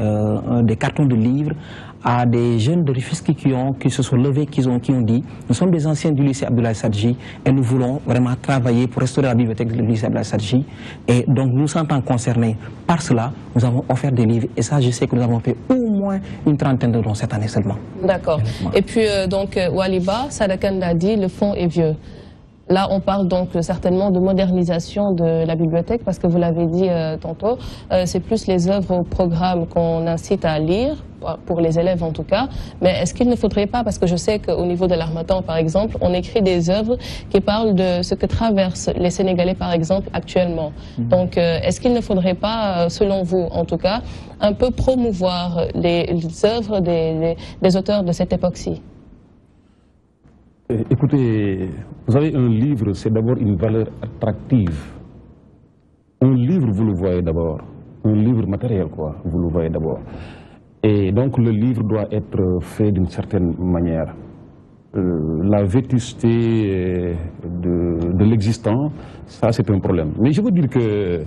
des cartons de livres à des jeunes de Rufisque qui se sont levés, qui ont dit « Nous sommes des anciens du lycée Abdoulaye Sadji et nous voulons vraiment travailler pour restaurer la bibliothèque du lycée Abdoulaye Sadji. » Et donc nous sentant concernés par cela, nous avons offert des livres et ça je sais que nous avons fait au moins une trentaine de dons cette année seulement. D'accord. Et puis donc Waliba, Sadakan l'a dit, le fonds est vieux. Là, on parle donc certainement de modernisation de la bibliothèque, parce que vous l'avez dit tantôt, c'est plus les œuvres au programme qu'on incite à lire, pour les élèves en tout cas, mais est-ce qu'il ne faudrait pas, parce que je sais qu'au niveau de l'Harmattan par exemple, on écrit des œuvres qui parlent de ce que traversent les Sénégalais par exemple actuellement. Donc est-ce qu'il ne faudrait pas, selon vous en tout cas, un peu promouvoir les œuvres des auteurs de cette époque-ci? Écoutez, vous savez, un livre, c'est d'abord une valeur attractive. Un livre, vous le voyez d'abord. Un livre matériel, quoi, vous le voyez d'abord. Et donc, le livre doit être fait d'une certaine manière. La vétusté de l'existant, ça, c'est un problème. Mais je veux dire que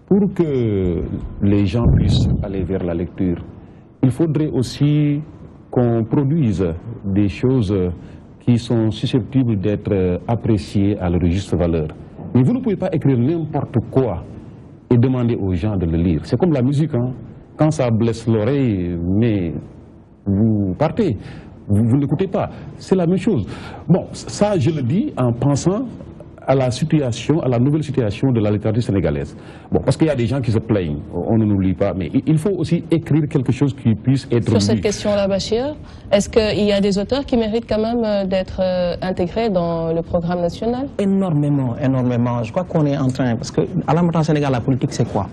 pour que les gens puissent aller vers la lecture, il faudrait aussi qu'on produise des choses qui sont susceptibles d'être appréciées à leur juste valeur. Mais vous ne pouvez pas écrire n'importe quoi et demander aux gens de le lire. C'est comme la musique, hein. Quand ça blesse l'oreille, mais vous partez, vous n'écoutez pas. C'est la même chose. Bon, ça je le dis en pensant à la situation, à la nouvelle situation de la littérature sénégalaise. Bon, parce qu'il y a des gens qui se plaignent, on ne nous lit pas, mais il faut aussi écrire quelque chose qui puisse être Sur cette question-là, Bachir, est-ce qu'il y a des auteurs qui méritent quand même d'être intégrés dans le programme national? Énormément, énormément. Je crois qu'on est en train, parce qu'à l'Harmattan Sénégal, la politique c'est quoi?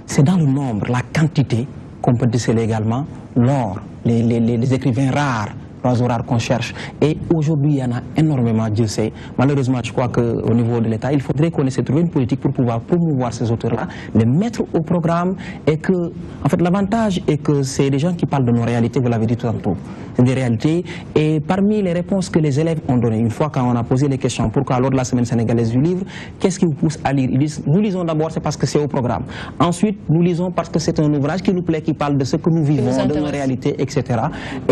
C'est dans le nombre, la quantité qu'on peut déceler également, l'or, les écrivains rares, l'oiseau rare qu'on cherche. Et aujourd'hui, il y en a énormément, Dieu sait. Malheureusement, je crois qu'au niveau de l'État, il faudrait qu'on essaie de trouver une politique pour pouvoir promouvoir ces auteurs-là, les mettre au programme, et que, en fait, l'avantage est que c'est des gens qui parlent de nos réalités, vous l'avez dit tout tantôt. C'est des réalités, et parmi les réponses que les élèves ont données, une fois quand on a posé les questions, pourquoi lors de la semaine sénégalaise du livre, qu'est-ce qui vous pousse à lire? Ils disent, nous lisons d'abord, c'est parce que c'est au programme. Ensuite, nous lisons parce que c'est un ouvrage qui nous plaît, qui parle de ce que nous vivons, de nos réalités, etc.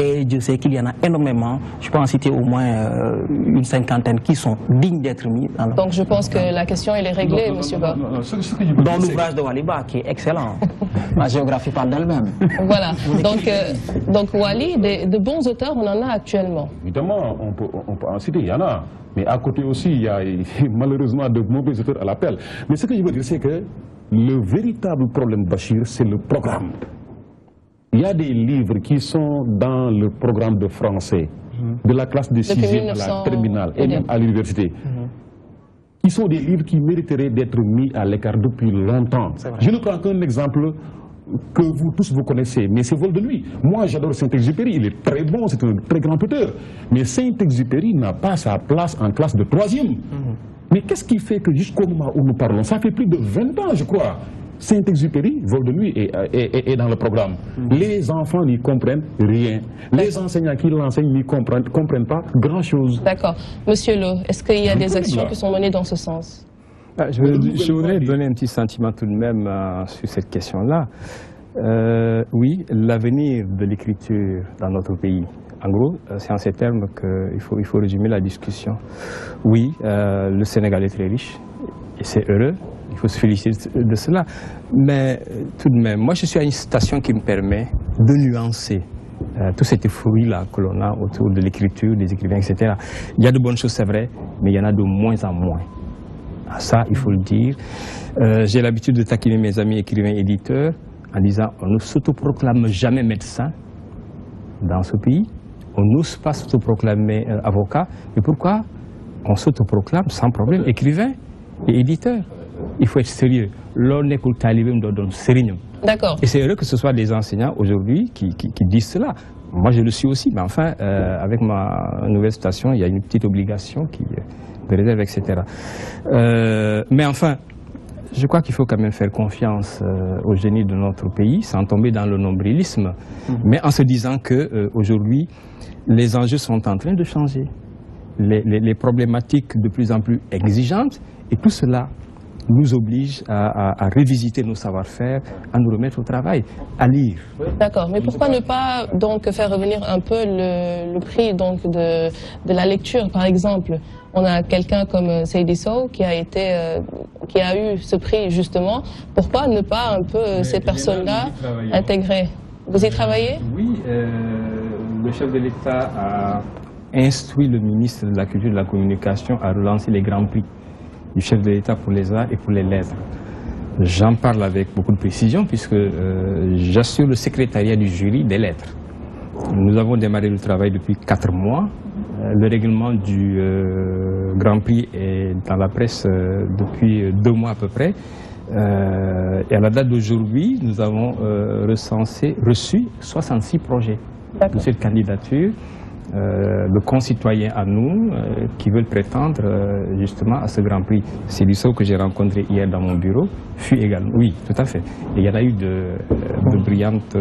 Et Dieu sait qu'il y en a énormément, je peux en citer au moins une cinquantaine qui sont dignes d'être mis dans le... Donc je pense que la question elle est réglée, M. Ba. Dans l'ouvrage de Waliba, qui est excellent. La géographie parle d'elle-même. Voilà, donc Wali, de bons auteurs, on en a actuellement. Évidemment, on peut en citer, il y en a. Mais à côté aussi, il y a malheureusement de mauvais auteurs à l'appel. Mais ce que je veux dire, c'est que le véritable problème, Bachir, c'est le programme. Il y a des livres qui sont dans le programme de français, de la classe de 6e à la terminale et même à l'université. Qui sont des livres qui mériteraient d'être mis à l'écart depuis longtemps. Je ne prends qu'un exemple que vous tous vous connaissez, mais c'est Vol de nuit. Moi j'adore Saint-Exupéry, il est très bon, c'est un très grand auteur. Mais Saint-Exupéry n'a pas sa place en classe de 3e. Mais qu'est-ce qui fait que jusqu'au moment où nous parlons, ça fait plus de 20 ans je crois, Saint-Exupéry, Vol de nuit est dans le programme. Les enfants n'y comprennent rien. Les enseignants qui l'enseignent n'y comprennent pas grand-chose. D'accord. Monsieur Lo, est-ce qu'il y a des actions qui sont menées dans ce sens? Je voudrais donner un petit sentiment tout de même sur cette question-là. Oui, l'avenir de l'écriture dans notre pays. En gros, c'est en ces termes qu'il faut résumer la discussion. Oui, le Sénégal est très riche et c'est heureux. Il faut se féliciter de cela. Mais tout de même, moi je suis à une station qui me permet de nuancer tout cet euphorie-là que l'on a autour de l'écriture, des écrivains, etc. Il y a de bonnes choses, c'est vrai, mais il y en a de moins en moins. Ça, il faut le dire. J'ai l'habitude de taquiner mes amis écrivains éditeurs en disant on ne s'autoproclame jamais médecin dans ce pays. On n'ose pas s'autoproclamer avocat. Mais pourquoi on s'autoproclame sans problème écrivain et éditeur? Il faut être sérieux. L'on n'est qu'au talibé de sérieux. D'accord. Et c'est heureux que ce soit des enseignants aujourd'hui qui disent cela. Moi, je le suis aussi. Mais enfin, avec ma nouvelle station, il y a une petite obligation de réserve, etc. Mais enfin, je crois qu'il faut quand même faire confiance au génie de notre pays, sans tomber dans le nombrilisme, mais en se disant qu'aujourd'hui, les enjeux sont en train de changer. Les problématiques de plus en plus exigeantes, et tout cela nous oblige à revisiter nos savoir-faire, à nous remettre au travail, à lire. D'accord, mais pourquoi ne pas donc faire revenir un peu le prix donc de la lecture, par exemple? On a quelqu'un comme Seydi Sow qui a eu ce prix justement. Pourquoi ne pas un peu ces personnes-là intégrer? Vous y travaillez? Oui, le chef de l'État instruit le ministre de la Culture et de la Communication à relancer les grands prix du chef de l'État pour les arts et pour les lettres. J'en parle avec beaucoup de précision puisque j'assure le secrétariat du jury des lettres. Nous avons démarré le travail depuis 4 mois. Le règlement du Grand Prix est dans la presse depuis 2 mois à peu près. Et à la date d'aujourd'hui, nous avons reçu 66 projets de cette candidature de concitoyens à nous qui veulent prétendre justement à ce Grand Prix. C'est Bissau que j'ai rencontré hier dans mon bureau, fut également. Oui, tout à fait. Et il y en a eu de brillantes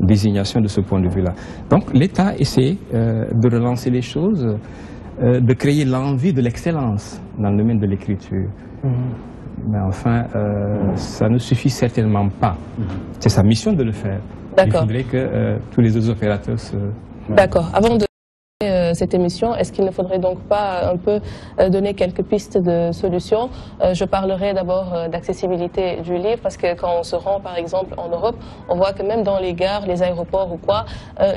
désignations de ce point de vue-là. Donc l'État essaie de relancer les choses, de créer l'envie de l'excellence dans le domaine de l'écriture. Mais enfin, ça ne suffit certainement pas. C'est sa mission de le faire. Il faudrait que tous les autres opérateurs se... D'accord. Avant de cette émission, est-ce qu'il ne faudrait donc pas un peu donner quelques pistes de solutions? Je parlerai d'abord d'accessibilité du livre, parce que quand on se rend par exemple en Europe, on voit que même dans les gares, les aéroports ou quoi,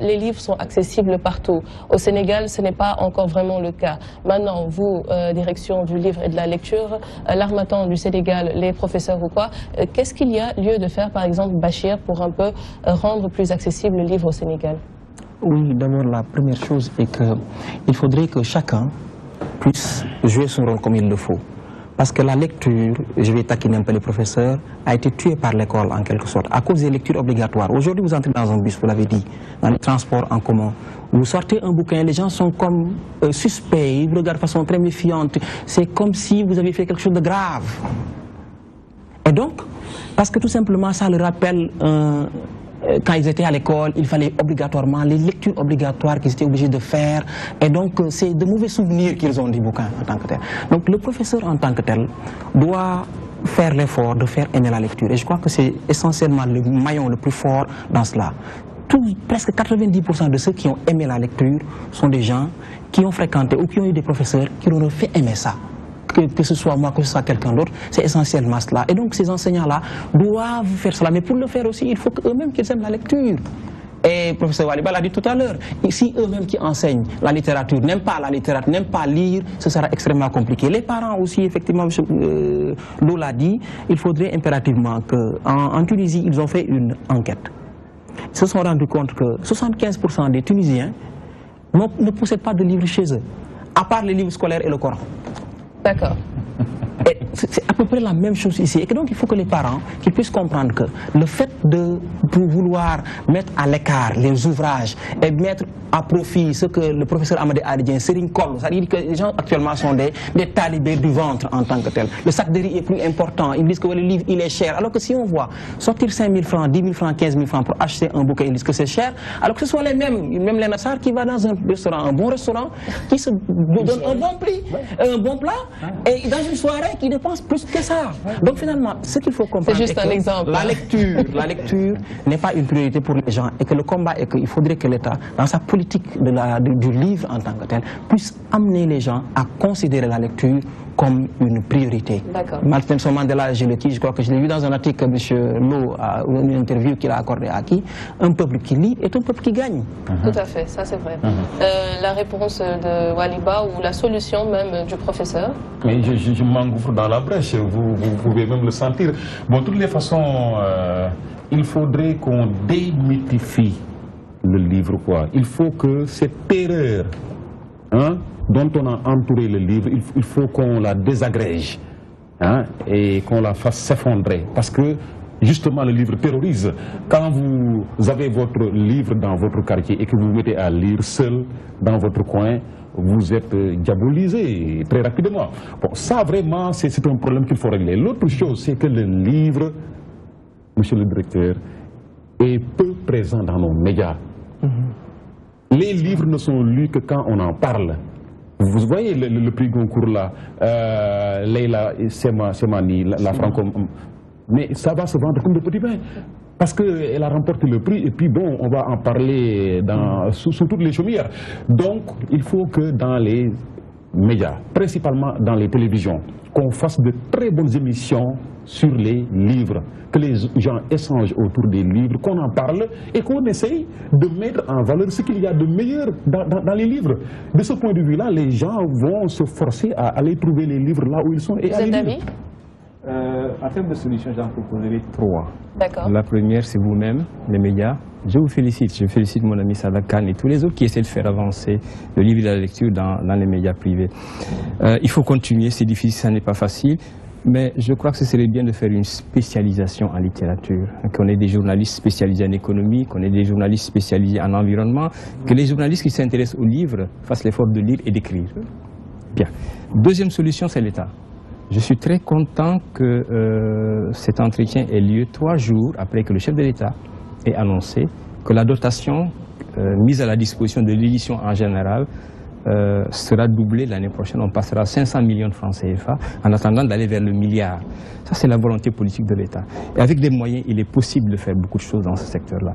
les livres sont accessibles partout. Au Sénégal, ce n'est pas encore vraiment le cas. Maintenant, vous, direction du livre et de la lecture, l'Harmattan du Sénégal, les professeurs ou quoi, qu'est-ce qu'il y a lieu de faire par exemple, Bachir, pour un peu rendre plus accessible le livre au Sénégal? Oui, d'abord la première chose est qu'il faudrait que chacun puisse jouer son rôle comme il le faut. Parce que la lecture, je vais taquiner un peu les professeurs, a été tuée par l'école en quelque sorte, à cause des lectures obligatoires. Aujourd'hui, vous entrez dans un bus, vous l'avez dit, dans les transports en commun. Vous sortez un bouquin, les gens sont comme suspects, ils vous regardent de façon très méfiante. C'est comme si vous aviez fait quelque chose de grave. Et donc, parce que tout simplement, ça le rappelle... quand ils étaient à l'école, il fallait obligatoirement les lectures obligatoires qu'ils étaient obligés de faire. Et donc, c'est de mauvais souvenirs qu'ils ont du bouquin en tant que tel. Donc, le professeur en tant que tel doit faire l'effort de faire aimer la lecture. Et je crois que c'est essentiellement le maillon le plus fort dans cela. Presque 90% de ceux qui ont aimé la lecture sont des gens qui ont fréquenté ou qui ont eu des professeurs qui leur ont fait aimer ça. Que ce soit moi, que ce soit quelqu'un d'autre, c'est essentiellement cela. Et donc ces enseignants-là doivent faire cela. Mais pour le faire aussi, il faut qu'eux-mêmes qu'ils aiment la lecture. Et le professeur Waliba l'a dit tout à l'heure, si eux-mêmes qui enseignent la littérature n'aiment pas la littérature, n'aiment pas lire, ce sera extrêmement compliqué. Les parents aussi, effectivement, M. Lo l'a dit, il faudrait impérativement qu'en Tunisie, ils ont fait une enquête. Ils se sont rendus compte que 75% des Tunisiens ne possèdent pas de livres chez eux, à part les livres scolaires et le Coran. D'accord. C'est à peu près la même chose ici. Et que donc il faut que les parents qu'ils puissent comprendre que le fait de vouloir mettre à l'écart les ouvrages et mettre à profit ce que le professeur Amadé Adidien, Serigne Koll, c'est-à-dire que les gens actuellement sont des talibés du ventre en tant que tel. Le sac de riz est plus important. Ils disent que le livre il est cher. Alors que si on voit sortir 5 000 francs, 10 000 francs, 15 000 francs pour acheter un bouquin, ils disent que c'est cher. Alors que ce sont les mêmes, même les Nassar qui va dans un restaurant, un bon restaurant, qui se donne un bon prix, un bon plat, et dans une soirée qui dépense plus que ça. Donc finalement, ce qu'il faut comprendre, c'est juste un exemple. La lecture n'est pas une priorité pour les gens et que le combat est qu'il faudrait que l'État, dans sa politique du livre en tant que tel, puisse amener les gens à considérer la lecture comme une priorité. Nelson Mandela, je crois que je l'ai vu dans un article que M. Lo, une interview qu'il a accordée à qui, un peuple qui lit est un peuple qui gagne. Tout à fait, ça c'est vrai. La réponse de Waliba ou la solution même du professeur? Mais je m'engouffre dans la brèche, vous pouvez même le sentir. Bon, de toutes les façons, il faudrait qu'on démystifie le livre, quoi. Il faut que cette terreur dont on a entouré le livre, il faut qu'on la désagrège et qu'on la fasse s'effondrer. Parce que justement le livre terrorise. Quand vous avez votre livre dans votre quartier et que vous vous mettez à lire seul dans votre coin, vous êtes diabolisé très rapidement. Bon, ça vraiment c'est un problème qu'il faut régler. L'autre chose, c'est que le livre, monsieur le directeur, est peu présent dans nos médias. Les livres ne sont lus que quand on en parle. Vous voyez le prix Goncourt là, Leila Semani, la franco, mais ça va se vendre comme de petits pains. Parce qu'elle a remporté le prix et puis bon, on va en parler sous toutes les chaumières. Donc il faut que dans les médias, principalement dans les télévisions, qu'on fasse de très bonnes émissions sur les livres, que les gens échangent autour des livres, qu'on en parle et qu'on essaye de mettre en valeur ce qu'il y a de meilleur dans les livres. De ce point de vue-là, les gens vont se forcer à aller trouver les livres là où ils sont. Et vous êtes d'avis? En termes de solutions, j'en proposerai 3. D'accord. La première, c'est vous-même, les médias. Je vous félicite. Je félicite mon ami Salah Khan et tous les autres qui essaient de faire avancer le livre et la lecture dans les médias privés. Il faut continuer, c'est difficile, ça n'est pas facile. Mais je crois que ce serait bien de faire une spécialisation en littérature, qu'on ait des journalistes spécialisés en économie, qu'on ait des journalistes spécialisés en environnement, que les journalistes qui s'intéressent aux livres fassent l'effort de lire et d'écrire. Bien. Deuxième solution, c'est l'État. Je suis très content que cet entretien ait lieu 3 jours après que le chef de l'État ait annoncé que la dotation mise à la disposition de l'édition en général sera doublée l'année prochaine. On passera à 500 millions de francs CFA en attendant d'aller vers le milliard. Ça, c'est la volonté politique de l'État. Et avec des moyens, il est possible de faire beaucoup de choses dans ce secteur-là.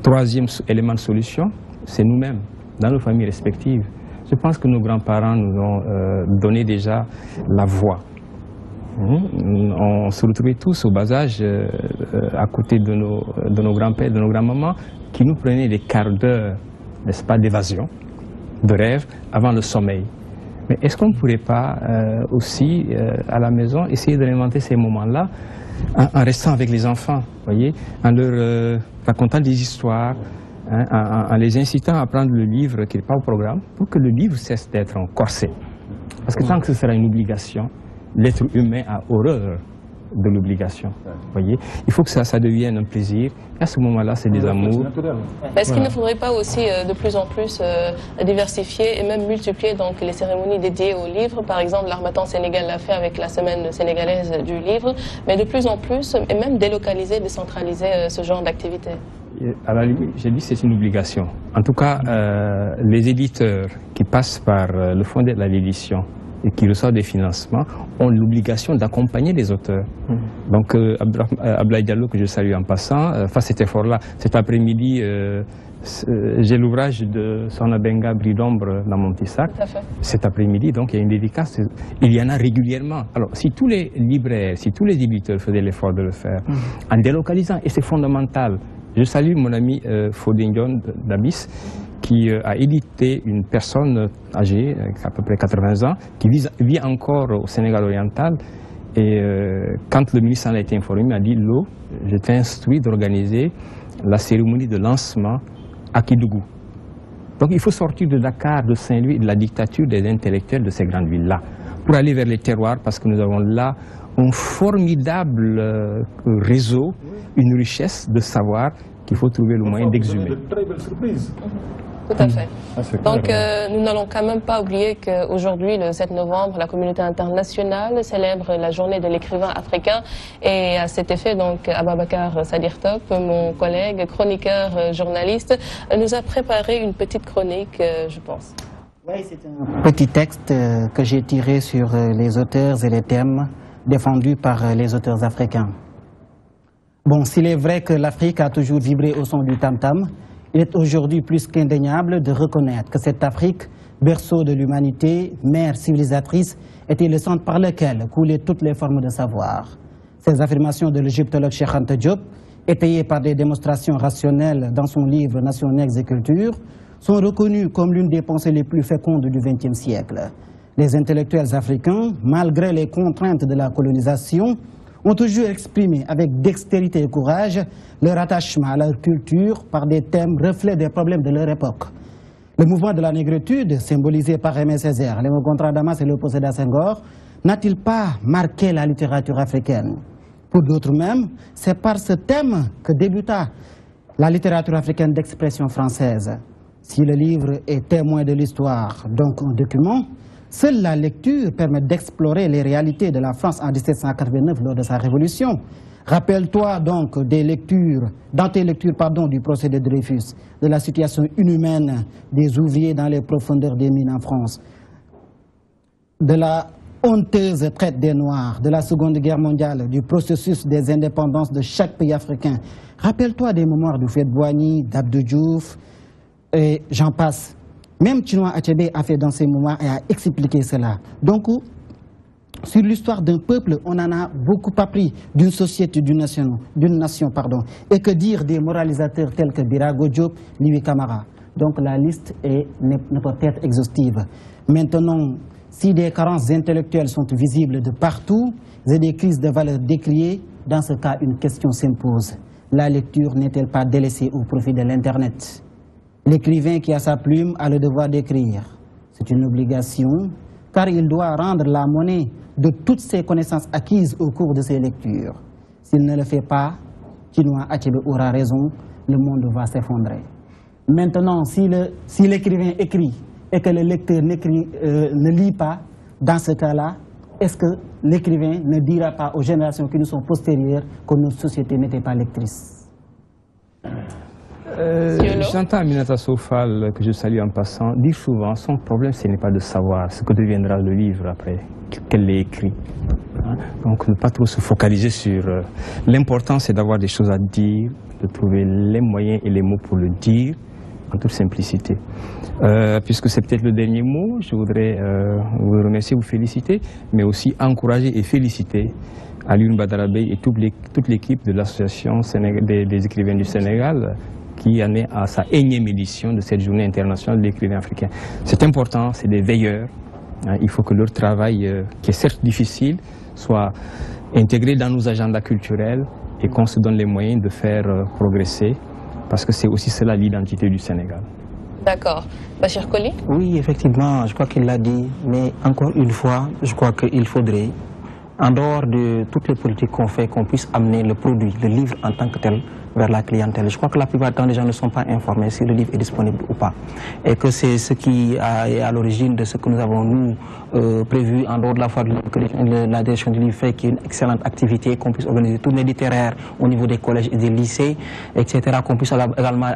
Troisième élément de solution, c'est nous-mêmes, dans nos familles respectives. Je pense que nos grands-parents nous ont donné déjà la voie. On se retrouvait tous au bas âge à côté de nos grands-pères, de nos grands-mamans, qui nous prenaient des quarts d'heure, n'est-ce pas, d'évasion, de rêve, avant le sommeil. Mais est-ce qu'on ne pourrait pas aussi, à la maison, essayer de réinventer ces moments-là en restant avec les enfants, voyez, en leur racontant des histoires, en les incitant à prendre le livre qui n'est pas au programme, pour que le livre cesse d'être un corset. Parce que tant que ce sera une obligation, l'être humain a horreur de l'obligation. Voyez, il faut que ça devienne un plaisir. Et à ce moment-là, c'est des amours. Est-ce qu'il ne faudrait pas aussi de plus en plus diversifier et même multiplier donc les cérémonies dédiées aux livres? Par exemple, l'Harmattan Sénégal l'a fait avec la semaine sénégalaise du livre, mais de plus en plus, et même délocaliser, décentraliser ce genre d'activité. À la limite, j'ai dit c'est une obligation. En tout cas, les éditeurs qui passent par le fonds d'aide à l'édition et qui reçoivent des financements ont l'obligation d'accompagner les auteurs. Donc, Abdoulaye Diallo, que je salue en passant, face à cet effort-là, cet après-midi, j'ai l'ouvrage de Sona Benga, Bris d'ombre, dans mon petit sac. Cet après-midi, donc, il y a une dédicace. Il y en a régulièrement. Alors, si tous les libraires, si tous les éditeurs faisaient l'effort de le faire, en délocalisant, et c'est fondamental. Je salue mon ami Fodinjon d'Abyss, qui a édité une personne âgée, à peu près 80 ans, qui vit encore au Sénégal oriental. Et quand le ministre en a été informé, il m'a dit « Lo, je t'ai instruit d'organiser la cérémonie de lancement à Kédougou ». Donc il faut sortir de Dakar, de Saint-Louis, de la dictature des intellectuels de ces grandes villes-là, pour aller vers les terroirs, parce que nous avons là un formidable réseau, une richesse de savoir qu'il faut trouver le moyen d'exhumer. Tout à fait. Donc nous n'allons quand même pas oublier qu'aujourd'hui, le 7 novembre, la communauté internationale célèbre la journée de l'écrivain africain. Et à cet effet, donc, Ababakar Sadir Top, mon collègue, chroniqueur, journaliste, nous a préparé une petite chronique, je pense. Oui, c'est un petit texte que j'ai tiré sur les auteurs et les thèmes défendus par les auteurs africains. Bon, s'il est vrai que l'Afrique a toujours vibré au son du tam-tam, il est aujourd'hui plus qu'indéniable de reconnaître que cette Afrique, berceau de l'humanité, mère civilisatrice, était le centre par lequel coulaient toutes les formes de savoir. Ces affirmations de l'égyptologue Cheikh Anta Diop, étayées par des démonstrations rationnelles dans son livre Nation, et culture, sont reconnues comme l'une des pensées les plus fécondes du XXe siècle. Les intellectuels africains, malgré les contraintes de la colonisation, ont toujours exprimé avec dextérité et courage leur attachement à leur culture par des thèmes reflets des problèmes de leur époque. Le mouvement de la négritude, symbolisé par Aimé Césaire, Léon Gontran Damas et Léopold Sédar Senghor, n'a-t-il pas marqué la littérature africaine? Pour d'autres même, c'est par ce thème que débuta la littérature africaine d'expression française. Si le livre est témoin de l'histoire, donc un document, seule la lecture permet d'explorer les réalités de la France en 1789 lors de sa révolution. Rappelle-toi donc dans tes lectures du procès de Dreyfus, de la situation inhumaine des ouvriers dans les profondeurs des mines en France, de la honteuse traite des Noirs, de la Seconde Guerre mondiale, du processus des indépendances de chaque pays africain. Rappelle-toi des mémoires de Houphouët-Boigny, d'Abdou Diouf, et j'en passe. Même Chinua Achebe a fait dans ses mémoires et a expliqué cela. Donc, sur l'histoire d'un peuple, on en a beaucoup appris, d'une société, d'une nation. Et que dire des moralisateurs tels que Birago Diop, Louis Camara. Donc la liste ne peut être exhaustive. Maintenant, si des carences intellectuelles sont visibles de partout et des crises de valeurs décriées, dans ce cas, une question s'impose. La lecture n'est-elle pas délaissée au profit de l'Internet? L'écrivain qui a sa plume a le devoir d'écrire. C'est une obligation, car il doit rendre la monnaie de toutes ses connaissances acquises au cours de ses lectures. S'il ne le fait pas, Chinua Achebe aura raison, le monde va s'effondrer. Maintenant, si l'écrivain écrit et que le lecteur ne lit pas, dans ce cas-là, est-ce que l'écrivain ne dira pas aux générations qui nous sont postérieures que notre société n'était pas lectrice? J'entends Aminata Sofal, que je salue en passant, dire souvent son problème ce n'est pas de savoir ce que deviendra le livre après qu'elle l'ait écrit. Donc ne pas trop se focaliser sur... L'important c'est d'avoir des choses à dire, de trouver les moyens et les mots pour le dire en toute simplicité. Puisque c'est peut-être le dernier mot, je voudrais vous remercier, vous féliciter, mais aussi encourager et féliciter Alioune Badara Beye et toute l'équipe de l'association des écrivains du Sénégal qui en est à sa 1e édition de cette journée internationale de l'écrivain africain. C'est important, c'est des veilleurs. Il faut que leur travail, qui est certes difficile, soit intégré dans nos agendas culturels et qu'on se donne les moyens de faire progresser, parce que c'est aussi cela l'identité du Sénégal. D'accord. Bachir Koli? Oui, effectivement, je crois qu'il l'a dit, mais encore une fois, je crois qu'il faudrait, en dehors de toutes les politiques qu'on fait, qu'on puisse amener le produit, le livre en tant que tel, vers la clientèle. Je crois que la plupart du temps, les gens ne sont pas informés si le livre est disponible ou pas. Et que c'est ce qui est à l'origine de ce que nous avons, nous, prévu, en dehors de la fois que la direction du livre fait, qui est une excellente activité, qu'on puisse organiser des tournées littéraires au niveau des collèges et des lycées, etc., qu'on puisse également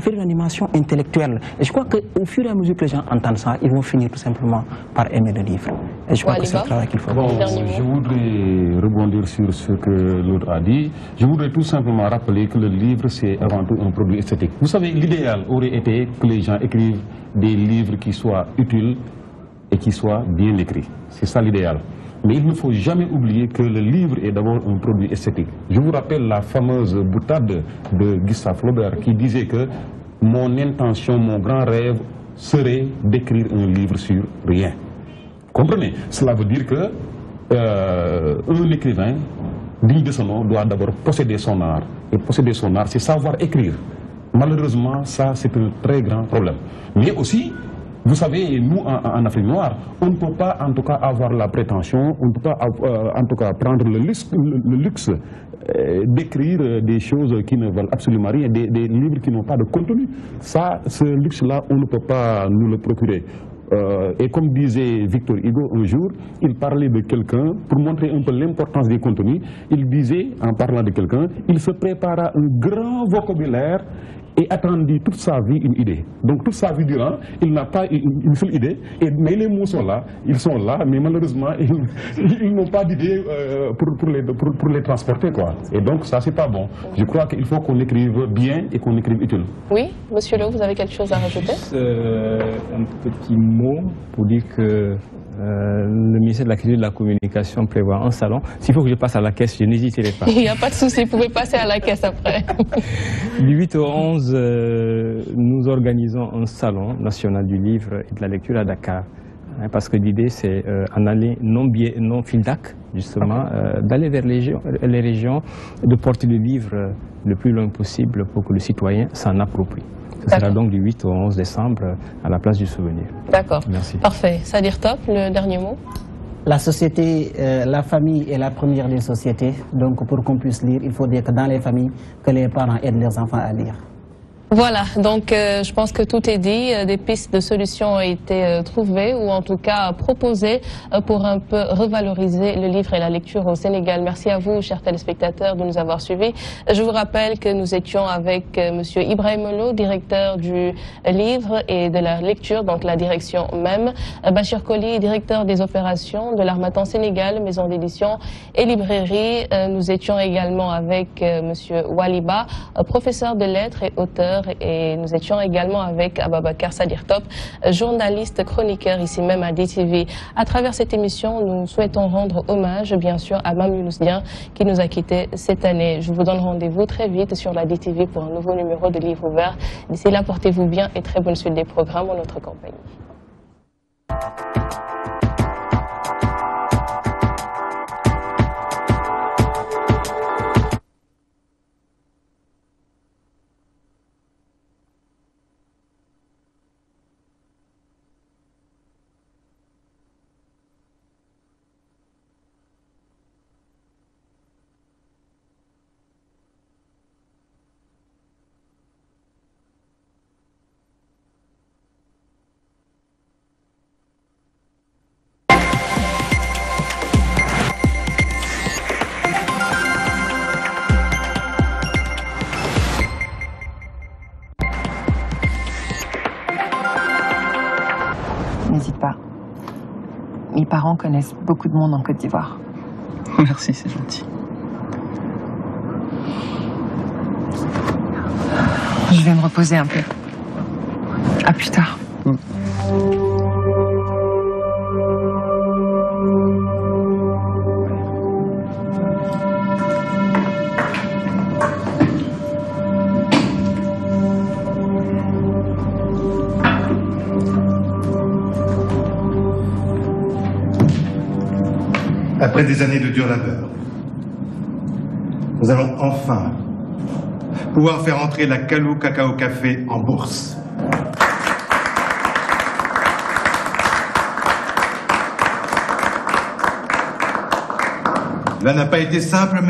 faire une animation intellectuelle. Et je crois qu'au fur et à mesure que les gens entendent ça, ils vont finir tout simplement par aimer le livre. Et je crois que c'est le travail qu'il faut. Bon, je voudrais rebondir sur ce que l'autre a dit. Je voudrais tout simplement rappeler que le livre, c'est avant tout un produit esthétique. Vous savez, l'idéal aurait été que les gens écrivent des livres qui soient utiles et qui soient bien écrits. C'est ça l'idéal. Mais il ne faut jamais oublier que le livre est d'abord un produit esthétique. Je vous rappelle la fameuse boutade de Gustave Flaubert qui disait que mon intention, mon grand rêve serait d'écrire un livre sur rien. Comprenez? Cela veut dire que un écrivain digne de son nom doit d'abord posséder son art. Et posséder son art, c'est savoir écrire. Malheureusement, ça, c'est un très grand problème. Mais aussi, vous savez, nous, en Afrique noire, on ne peut pas, en tout cas, avoir la prétention, on ne peut pas, en tout cas, prendre le luxe d'écrire des choses qui ne valent absolument rien, des livres qui n'ont pas de contenu. Ça, ce luxe-là, on ne peut pas nous le procurer. Et comme disait Victor Hugo un jour, il parlait de quelqu'un, pour montrer un peu l'importance des contenus, il disait, en parlant de quelqu'un, il se prépara un grand vocabulaire et attendit toute sa vie une idée. Donc toute sa vie durant, il n'a pas une seule idée, mais les mots sont là, ils sont là, mais malheureusement, ils n'ont pas d'idée pour les transporter, quoi. Et donc ça, c'est pas bon. Je crois qu'il faut qu'on écrive bien et qu'on écrive utile. Oui, Monsieur Lo, vous avez quelque chose à rajouter? Un petit mot pour dire que le ministère de la Culture et de la Communication prévoit un salon. S'il faut que je passe à la caisse, je n'hésiterai pas. Il n'y a pas de souci, vous pouvez passer à la caisse après. Du 8 au 11, nous organisons un salon national du livre et de la lecture à Dakar. Parce que l'idée, c'est en aller non FILDAC, justement, d'aller vers les régions, de porter le livre le plus loin possible pour que le citoyen s'en approprie. Ce sera donc du 8 au 11 décembre à la place du Souvenir. D'accord. Merci. Parfait. Sadir Top, le dernier mot? La société, la famille est la première des sociétés. Donc pour qu'on puisse lire, il faut dire que dans les familles, que les parents aident leurs enfants à lire. Voilà, donc je pense que tout est dit, des pistes de solutions ont été trouvées ou en tout cas proposées pour un peu revaloriser le livre et la lecture au Sénégal. Merci à vous, chers téléspectateurs, de nous avoir suivis. Je vous rappelle que nous étions avec Monsieur Ibrahim Lo, directeur du livre et de la lecture, donc la direction même, Bachir Koli, directeur des opérations de l'Harmattan Sénégal, maison d'édition et librairie. Nous étions également avec Monsieur Waliba, professeur de lettres et auteur l'heure et nous étions également avec Ababakar Sadir Top, journaliste, chroniqueur ici même à DTV. À travers cette émission, nous souhaitons rendre hommage bien sûr à Mame Younous Dieng qui nous a quittés cette année. Je vous donne rendez-vous très vite sur la DTV pour un nouveau numéro de Livre Ouvert. D'ici là, portez-vous bien et très bonne suite des programmes en notre compagnie. N'hésite pas. Mes parents connaissent beaucoup de monde en Côte d'Ivoire. Merci, c'est gentil. Je vais me reposer un peu. À plus tard. Après des années de dur labeur, nous allons enfin pouvoir faire entrer la Kalou Cacao Café en bourse. Cela n'a pas été simple, mais